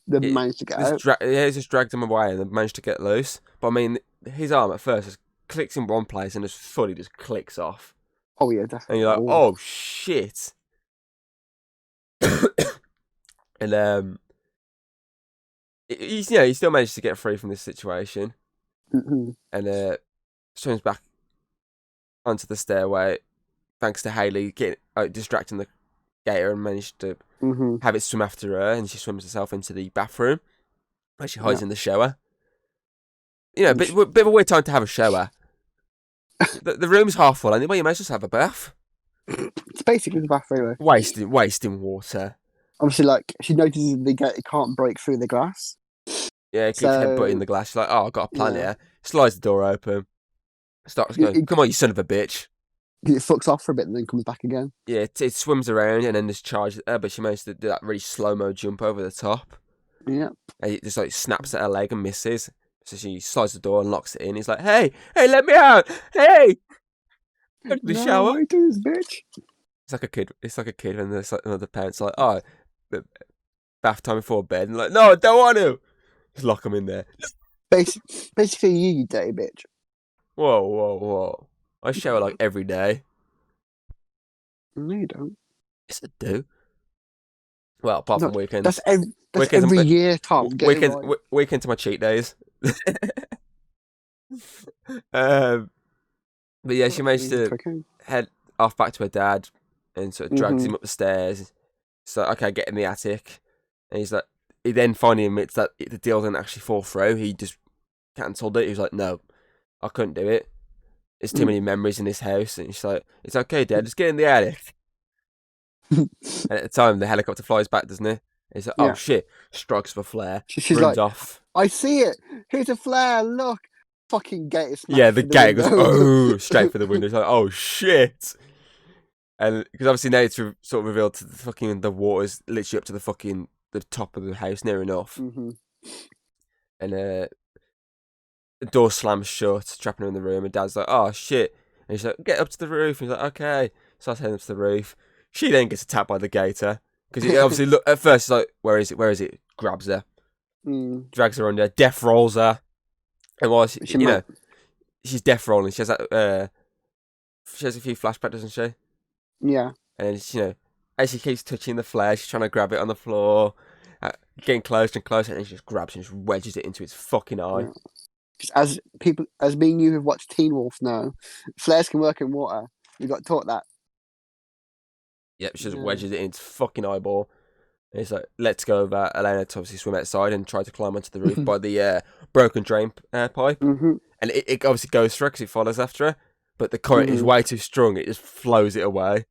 Speaker 2: They've managed to get out.
Speaker 1: He's just dragged him away and they've managed to get loose. But I mean, his arm at first just clicks in one place and just fully just clicks off.
Speaker 2: Oh yeah, definitely.
Speaker 1: And you're like, oh shit. And he still managed to get free from this situation.
Speaker 2: Mm-hmm.
Speaker 1: And swims back onto the stairway thanks to Hayley distracting the gator and managed to have it swim after her, and she swims herself into the bathroom where she hides in the shower. Bit of a weird time to have a shower. the room's half full, and you might just have a bath.
Speaker 2: It's basically the bathroom.
Speaker 1: Wasting water.
Speaker 2: Obviously, she notices it can't break through the glass.
Speaker 1: Yeah, keeps her butt in the glass. She's like, oh, I've got a plan here. Slides the door open. Starts going, come on, you son of a bitch.
Speaker 2: It fucks off for a bit and then comes back again.
Speaker 1: Yeah, it swims around and then just charges at her, but she managed to do that really slow-mo jump over the top.
Speaker 2: Yeah.
Speaker 1: And it just snaps at her leg and misses. So she slides the door and locks it in. He's like, hey, let me out. Hey. Go to the shower.
Speaker 2: What are you doing, bitch?
Speaker 1: It's like a kid. It's like a kid when the parents are like, oh, bath time before bed. And like, no, I don't want to. Just lock them in there.
Speaker 2: Basically, you dirty bitch.
Speaker 1: Whoa. I shower every day.
Speaker 2: No, you don't.
Speaker 1: Yes, I do. Well, apart from weekends.
Speaker 2: That's every year, Tom.
Speaker 1: Weekends are my cheat days. But yeah, she managed to head off back to her dad and sort of drags him up the stairs. So, okay, get in the attic. And he's like, he then finally admits that the deal didn't actually fall through. He just cancelled it. He was like, no, I couldn't do it. There's too many memories in this house. And she's like, it's okay, Dad, just get in the attic. And at the time, the helicopter flies back, doesn't it? He's like, oh shit, strikes for flare.
Speaker 2: She's
Speaker 1: runs
Speaker 2: like,
Speaker 1: off.
Speaker 2: I see it. Here's a flare. Look. Fucking gator smashed.
Speaker 1: Yeah, the gator goes, straight for the window. It's like, oh shit. And because obviously now it's sort of revealed to the water's literally up to the top of the house, near enough. And the door slams shut, trapping her in the room. And Dad's like, oh shit. And he's like, get up to the roof. And he's like, okay. So I was heading up to the roof. She then gets attacked by the gator. Because he obviously, at first, he's like, where is it? Grabs her. Drags her under. Death rolls her. And while she's death rolling, she has that, she has a few flashbacks, doesn't she?
Speaker 2: Yeah.
Speaker 1: And, as she keeps touching the flare, she's trying to grab it on the floor, getting closer and closer, and she just grabs it and just wedges it into its fucking eye.
Speaker 2: Yeah. As me and you have watched Teen Wolf know, flares can work in water. We got taught that.
Speaker 1: Yep, she just wedges it in its fucking eyeball. And it's like, let's go over Elena to obviously swim outside and try to climb onto the roof by the broken drain pipe. And it obviously goes through because it follows after her. But the current is way too strong. It just flows it away.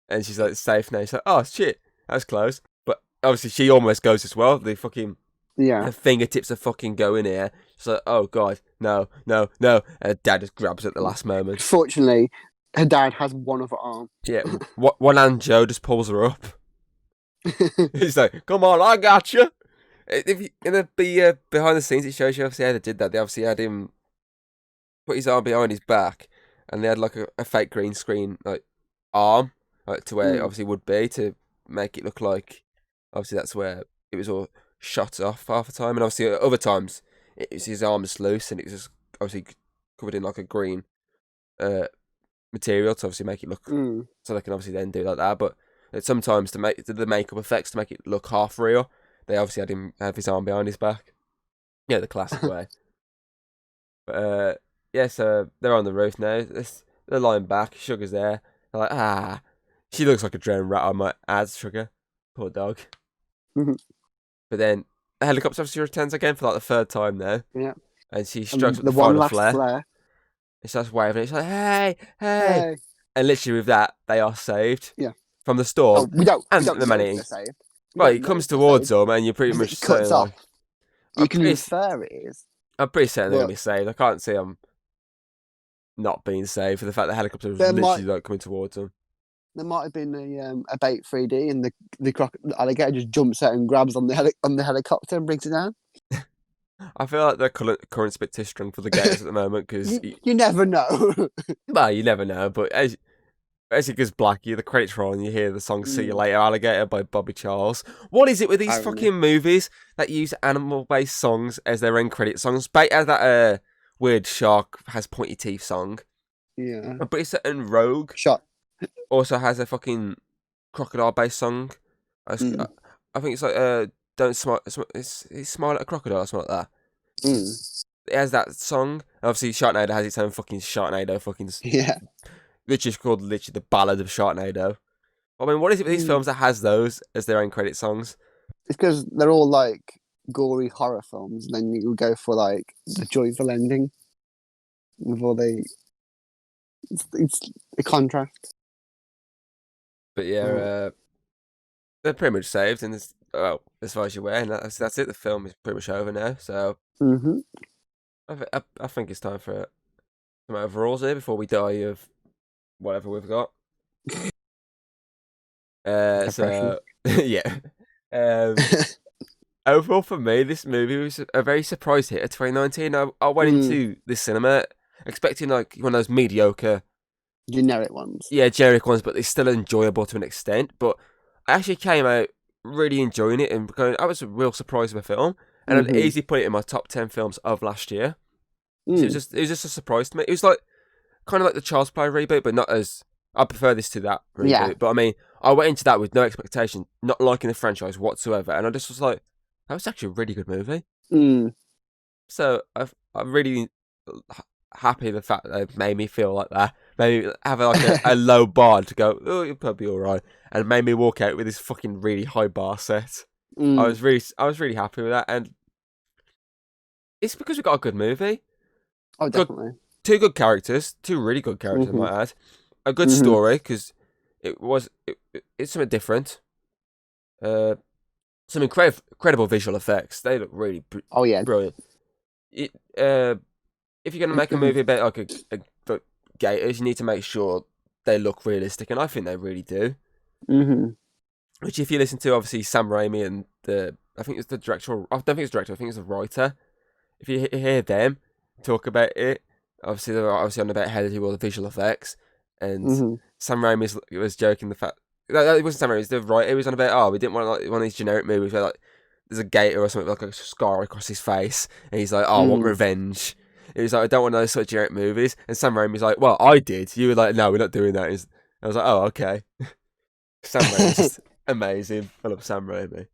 Speaker 1: And she's like, safe now. She's like, oh, shit, that was close. But obviously she almost goes as well. The fucking... Yeah. Her fingertips are fucking going here. She's like, oh, God, no. And her dad just grabs at the last moment.
Speaker 2: Fortunately, her dad has one other arm.
Speaker 1: Yeah, one hand Joe just pulls her up. He's like, come on, I got you. In the behind the scenes, it shows you obviously how they did that. They obviously had him put his arm behind his back, and they had a fake green screen arm to where it obviously would be to make it look like Obviously, that's where it was all shot off half the time, and obviously at other times it was his arm was loose and it was just obviously covered in like a green material to obviously make it look so they can obviously then do like that. But sometimes to make the makeup effects to make it look half real, they obviously had him have his arm behind his back. Yeah, the classic way. But yeah, so they're on the roof now. They're lying back. Sugar's there. They're like, she looks like a drowned rat. I might add Sugar. Poor dog.
Speaker 2: Mhm.
Speaker 1: But then the helicopter obviously returns again for like the third time now.
Speaker 2: Yeah.
Speaker 1: And she strikes up
Speaker 2: the
Speaker 1: the
Speaker 2: one
Speaker 1: final
Speaker 2: last
Speaker 1: flare.
Speaker 2: flare.
Speaker 1: It starts waving. It's like, hey. And literally with that, they are saved.
Speaker 2: Yeah.
Speaker 1: From the storm.
Speaker 2: We don't
Speaker 1: and
Speaker 2: know
Speaker 1: the
Speaker 2: if
Speaker 1: money.
Speaker 2: they're saved.
Speaker 1: Well, it comes towards them, and you're pretty much
Speaker 2: it cuts
Speaker 1: saying,
Speaker 2: off.
Speaker 1: like,
Speaker 2: You can infer it is.
Speaker 1: I'm pretty certain they're going to be saved. I can't see them not being saved for the fact the helicopter was literally like coming towards them.
Speaker 2: There might have been a bait 3D, and the alligator just jumps out and grabs on the helicopter and brings it down.
Speaker 1: I feel like their current's a bit too strong for the gators at the moment because
Speaker 2: you never know.
Speaker 1: Well, you never know, but as it goes black, the credits roll and you hear the song "See You Later, Alligator" by Bobby Charles. What is it with these fucking movies that use animal-based songs as their end credit songs? As that weird shark has pointy teeth song.
Speaker 2: Yeah.
Speaker 1: But it's certain Rogue also has a fucking crocodile-based song. I think it's like "Don't Smile." It's "Smile at a Crocodile" or something like that. It has that song. And obviously, Sharknado has its own fucking Sharknado fucking which is called literally the Ballad of Sharknado. I mean, what is it with these films that has those as their own credit songs? It's
Speaker 2: because they're all like gory horror films, and then you go for like the joyful ending with all it's a contrast.
Speaker 1: But yeah, they're pretty much saved, and as far as you're aware, and that's it. The film is pretty much over now, so I think it's time for some overalls here before we die of whatever we've got. So yeah. Overall, for me, this movie was a very surprise hit of 2019. I went into the cinema expecting like one of those mediocre,
Speaker 2: generic ones.
Speaker 1: Yeah, generic ones, but they're still enjoyable to an extent. But I actually came out really enjoying it and going. I was a real surprise of a film, and I'd easily put it in my top 10 films of last year. So it was just a surprise to me. It was like kind of like the Child's Play reboot, but not as. I prefer this to that reboot. Yeah. But I mean, I went into that with no expectation, not liking the franchise whatsoever, and I just was like, that was actually a really good movie. So I'm really happy the fact that it made me feel like that. Maybe have like a low bar to go, oh, you'll probably be all right, and made me walk out with this fucking really high bar set. I was really happy with that, and it's because we got a good movie.
Speaker 2: Oh, definitely.
Speaker 1: Two good characters, two really good characters, I might add. A good story because it's something different. Some incredible visual effects. They look really brilliant. If you're gonna make a movie about like a gators, you need to make sure they look realistic, and I think they really do. Which, if you listen to obviously Sam Raimi and I think it's the director. I don't think it's the director. I think it's the writer. If you hear them talk about it, obviously they're on about how they do all the visual effects. And Sam Raimi was joking the fact that it wasn't Sam Raimi, it was the writer. It was on about we didn't want like one of these generic movies where like there's a gator or something with like a scar across his face, and he's like, I want revenge. It was like, I don't want those sort of generic movies. And Sam Raimi's like, well, I did. You were like, no, we're not doing that. I was like, oh, okay. Sam Raimi's just amazing. I love Sam Raimi.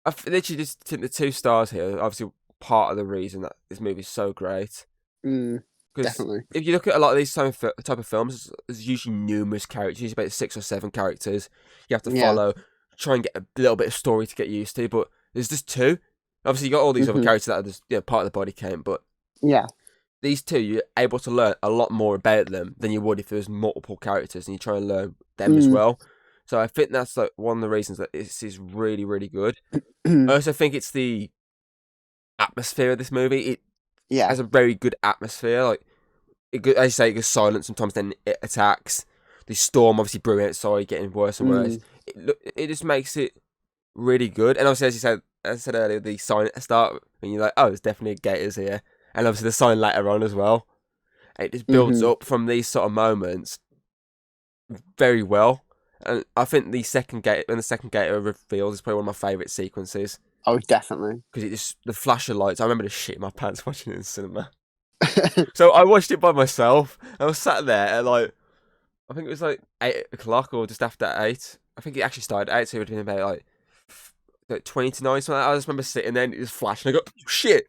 Speaker 1: I literally just think the 2 stars here are obviously part of the reason that this movie is so great.
Speaker 2: Definitely.
Speaker 1: If you look at a lot of these type of films, there's usually numerous characters, usually about 6 or 7 characters. You have to follow, try and get a little bit of story to get used to, but there's just 2. Obviously, you got all these other characters that are just part of the body count, but these 2, you're able to learn a lot more about them than you would if there was multiple characters and you try and learn them as well. So I think that's like one of the reasons that this is really, really good. I also think it's the atmosphere of this movie. It has a very good atmosphere. Like, as you say, it goes silent sometimes, then it attacks. The storm obviously brewing outside, getting worse and worse. It just makes it really good. And obviously, as I said earlier, the sign at the start, and you're like, oh, there's definitely gators here. And obviously the sign later on as well. And it just builds up from these sort of moments. very well. And I think the second gate, when the second gate reveals, is probably one of my favourite sequences.
Speaker 2: Oh, definitely.
Speaker 1: Because it just, the flash of lights, I remember the shit in my pants watching it in the cinema. So I watched it by myself. I was sat there at like, I think it was like 8 o'clock or just after 8. I think it actually started at 8, so it would have been about like 20 to 9, something like that. I just remember sitting there and it just flashed and I go, oh, shit.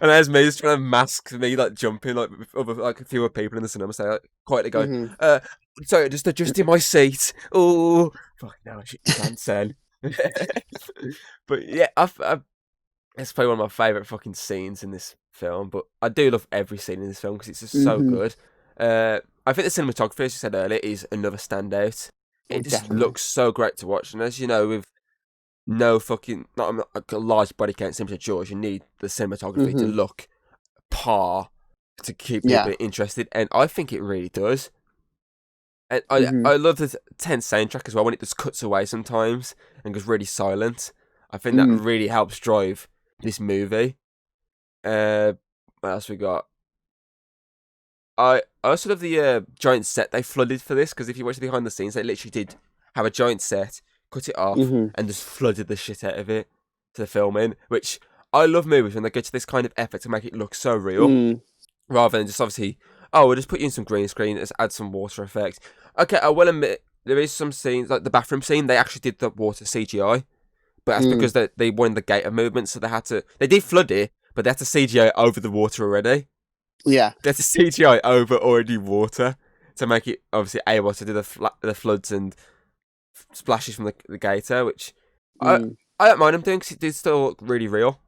Speaker 1: And there's me just trying to mask me like jumping like with other, like a few other people in the cinema, so like quietly going, sorry, just adjusting my seat. Oh, fuck no, I shit your pants then. But yeah, it's probably one of my favourite fucking scenes in this film, but I do love every scene in this film because it's just so good. I think the cinematography, as you said earlier, is another standout. It just
Speaker 2: definitely.
Speaker 1: looks so great to watch, and as you know, with no fucking, not a large body count similar to George, you need the cinematography to look par to keep people interested, and I think it really does. And I love the tense soundtrack as well when it just cuts away sometimes and goes really silent. I think that really helps drive this movie. What else we got? I also love the giant set they flooded for this, because if you watch the behind the scenes, they literally did have a giant set, cut it off, and just flooded the shit out of it to the filming. Which I love movies when they go to this kind of effort to make it look so real, rather than just obviously, oh, we'll just put you in some green screen, just add some water effects. Okay, I will admit there is some scenes like the bathroom scene. They actually did the water CGI, but that's because they wanted the gator movement, so they did flood it, but they had to CGI over the water already.
Speaker 2: Yeah.
Speaker 1: They had to CGI over already water to make it obviously able to do the floods and splashes from the gator, which I don't mind them doing because it did still look really real.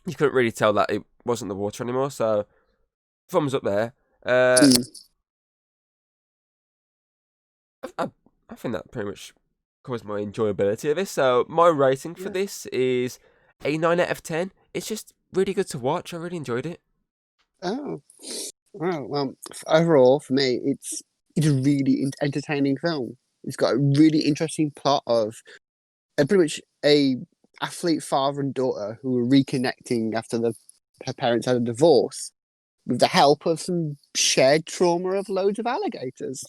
Speaker 1: You couldn't really tell that it wasn't the water anymore, so thumbs up there. I think that pretty much covers my enjoyability of this. So my rating for this is a 9 out of 10. It's just really good to watch. I really enjoyed it.
Speaker 2: Oh, well, overall for me, it's a really entertaining film. It's got a really interesting plot of pretty much a athlete father and daughter who are reconnecting after her parents had a divorce, with the help of some shared trauma of loads of alligators.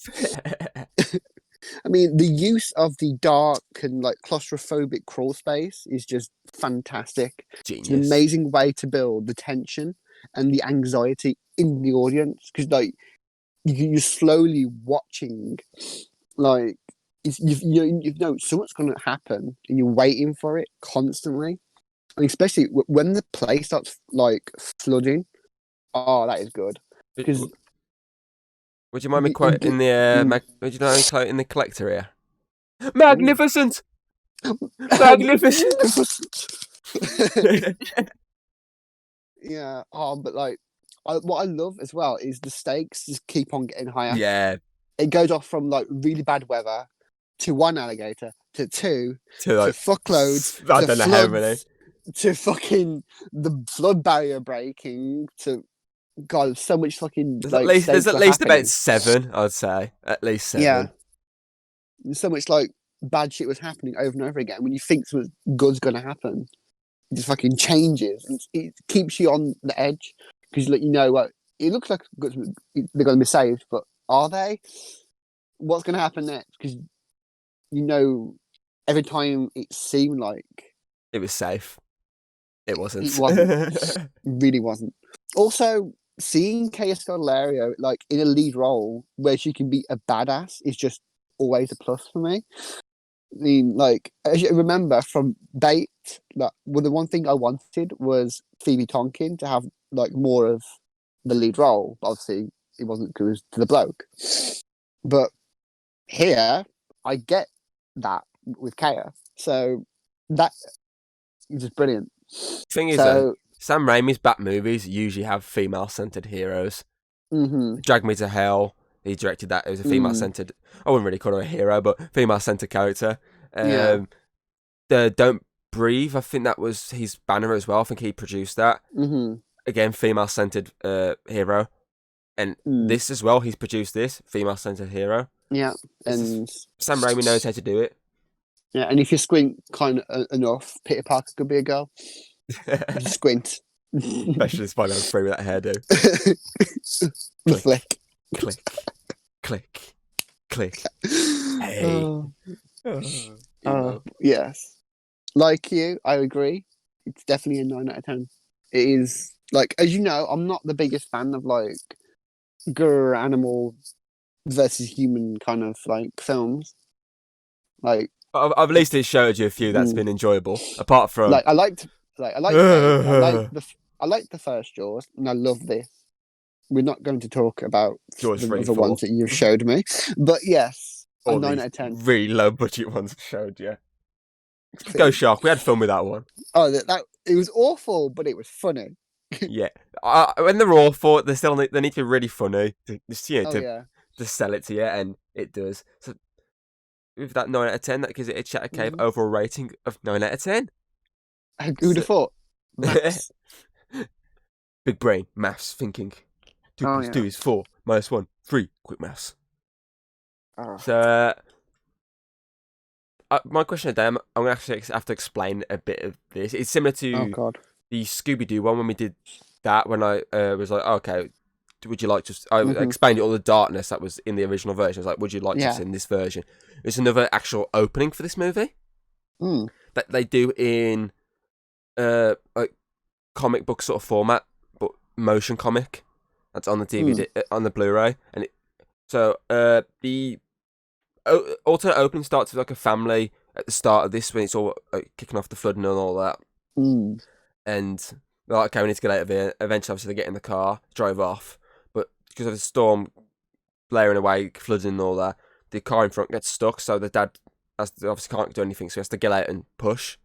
Speaker 2: I mean, the use of the dark and like claustrophobic crawl space is just fantastic.
Speaker 1: Genius.
Speaker 2: It's an amazing way to build the tension and the anxiety in the audience, because like you're slowly watching, like you know something's going to happen and you're waiting for it constantly, and especially when the place starts like flooding. Oh, that is good. Because
Speaker 1: would you mind me quoting would you mind me quoting the collector here? Magnificent! Magnificent!
Speaker 2: Yeah. Oh, but like, what I love as well is the stakes just keep on getting higher.
Speaker 1: Yeah.
Speaker 2: It goes off from like really bad weather to one alligator to two to fuckloads.
Speaker 1: I don't know how many.
Speaker 2: To fucking the flood barrier breaking to God, so much fucking
Speaker 1: there's at least about 7, I'd say. At least 7.
Speaker 2: Yeah. There's so much like bad shit was happening over and over again. When you think something good's gonna happen, it just fucking changes, and it keeps you on the edge, because like, you know what, it looks like they're gonna be saved, but are they? What's gonna happen next? Because you know, every time it seemed like
Speaker 1: it was safe, it wasn't.
Speaker 2: It wasn't. It really wasn't. Also, seeing Kaya Scodelario like in a lead role where she can be a badass is just always a plus for me. I mean, like, as you remember from Bait, like, well, the one thing I wanted was Phoebe Tonkin to have like more of the lead role. But obviously, it wasn't because it was to the bloke. But here, I get that with Kaya, so that is just brilliant.
Speaker 1: Thing is, though, Sam Raimi's Bat movies usually have female-centered heroes. Drag Me to Hell, he directed that. It was a female-centered. I wouldn't really call her a hero, but female-centered character. The Don't Breathe, I think that was his banner as well. I think he produced that. Again, female-centered hero. And this as well, he's produced this female-centered hero.
Speaker 2: Yeah, and
Speaker 1: Sam Raimi knows how to do it.
Speaker 2: Yeah, and if you squint kind of enough, Peter Parker could be a girl. If you squint.
Speaker 1: Especially Spider-Man 3 with that hairdo.
Speaker 2: The flick.
Speaker 1: Click. Click. Click. Hey.
Speaker 2: Yes. Like you, I agree. It's definitely a 9 out of 10. It is, like, as you know, I'm not the biggest fan of, like, grr animal versus human kind of, like, films. Like,
Speaker 1: At least it showed you a few that's been enjoyable. Apart from
Speaker 2: like, I liked Fate. I liked the first Jaws, and I love this. We're not going to talk about
Speaker 1: Jaws
Speaker 2: the
Speaker 1: 3,
Speaker 2: other
Speaker 1: 4.
Speaker 2: ones that you've showed me, but yes, a
Speaker 1: All
Speaker 2: 9
Speaker 1: these
Speaker 2: out of 10.
Speaker 1: really low budget ones I showed you. Go Shark. We had fun with that one.
Speaker 2: Oh, that it was awful, but it was funny.
Speaker 1: Yeah. When they're awful, they need to be really funny to sell it to you, and it does. So with that 9 out of 10, that gives it a Chatter Cave overall rating of 9 out of 10.
Speaker 2: Who'd have thought? Maths.
Speaker 1: Big brain, maths, thinking. 2 plus 2 is 4, minus 1, 3. Quick maths. So, my question today, I'm going to actually have to explain a bit of this. It's similar to the Scooby-Doo one when we did that, when I was like, okay, would you like to... I explained all the darkness that was in the original version. I was like, would you like to see in this version? It's another actual opening for this movie that they do in like comic book sort of format, but motion comic. That's on the DVD, on the Blu-ray. And the alternate opening starts with like a family at the start of this, when it's all kicking off the flooding and all that. And they're like, okay, we need to get out of here. Eventually, obviously, they get in the car, drive off. But because of the storm blaring away, flooding and all that, the car in front gets stuck. So the dad obviously can't do anything, so he has to get out and push.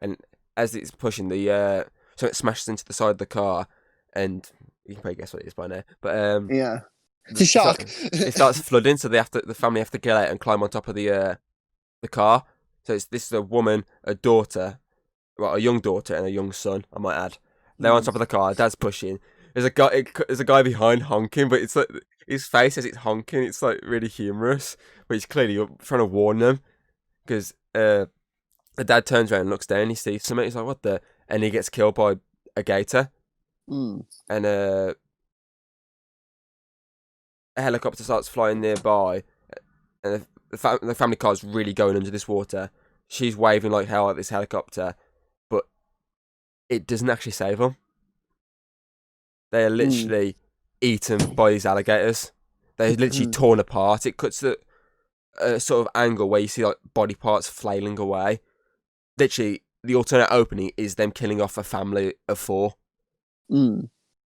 Speaker 1: And as it's pushing, so it smashes into the side of the car, and you can probably guess what it is by now. But
Speaker 2: it's a shark.
Speaker 1: It starts flooding, so the family have to get out and climb on top of the car. So this is a woman, a daughter, well, a young daughter and a young son, I might add. They're on top of the car. Dad's pushing. There's a guy behind honking, but it's like his face as it's honking. It's like really humorous, but he's clearly trying to warn them, because the dad turns around and looks down. He sees something. He's like, "What the?" And he gets killed by a gator. And a helicopter starts flying nearby, and the family car's really going under this water. She's waving like hell at this helicopter, but it doesn't actually save them. They are literally eaten by these alligators. They're literally torn apart. It cuts to a sort of angle where you see like body parts flailing away. Literally, the alternate opening is them killing off a family of 4. I'm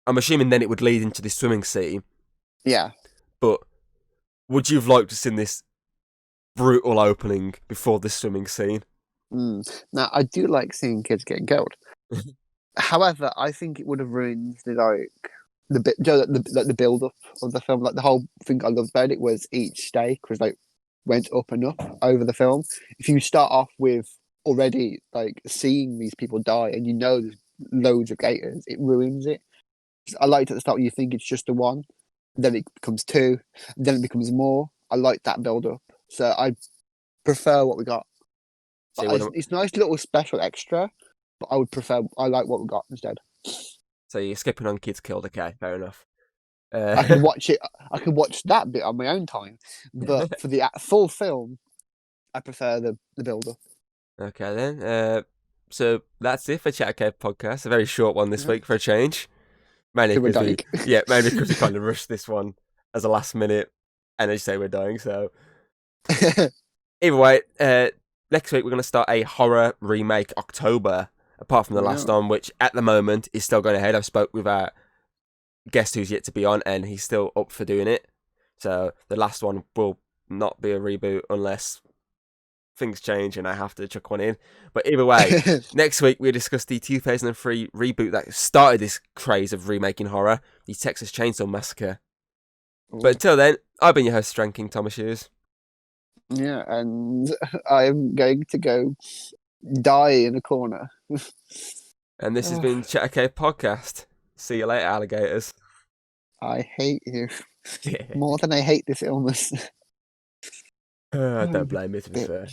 Speaker 1: assuming then it would lead into this swimming scene.
Speaker 2: Yeah.
Speaker 1: But would you have liked to see this brutal opening before this swimming scene?
Speaker 2: Now, I do like seeing kids getting killed. However, I think it would have ruined the build up of the film. Like, the whole thing I loved about it was each stake was like went up and up over the film. If you start off with already like seeing these people die, and you know there's loads of gators, it ruins it. I liked at the start when you think it's just the one, then it becomes 2, then it becomes more. I like that build up, so I prefer what we got. It's nice little special extra, but I like what we got instead.
Speaker 1: So you're skipping on kids killed, okay, fair enough.
Speaker 2: I can watch it. I can watch that bit on my own time, but for the full film, I prefer the build up.
Speaker 1: Okay then. So that's it for Chatter Cave podcast. A very short one this week for a change. Mainly because we kind of rushed this one as a last minute, and as you say, we're dying. So either way, next week we're going to start a horror remake October. Apart from the last one, which at the moment is still going ahead. I've spoke with our guest who's yet to be on, and he's still up for doing it. So the last one will not be a reboot unless things change and I have to chuck one in. But either way, next week we'll discuss the 2003 reboot that started this craze of remaking horror, the Texas Chainsaw Massacre. But until then, I've been your host, Strand King Thomas Hughes.
Speaker 2: Yeah, and I'm going to go die in a corner.
Speaker 1: And this has been Chatter Cave Podcast. See you later, alligators.
Speaker 2: I hate you more than I hate this illness.
Speaker 1: I don't blame you, to be fair.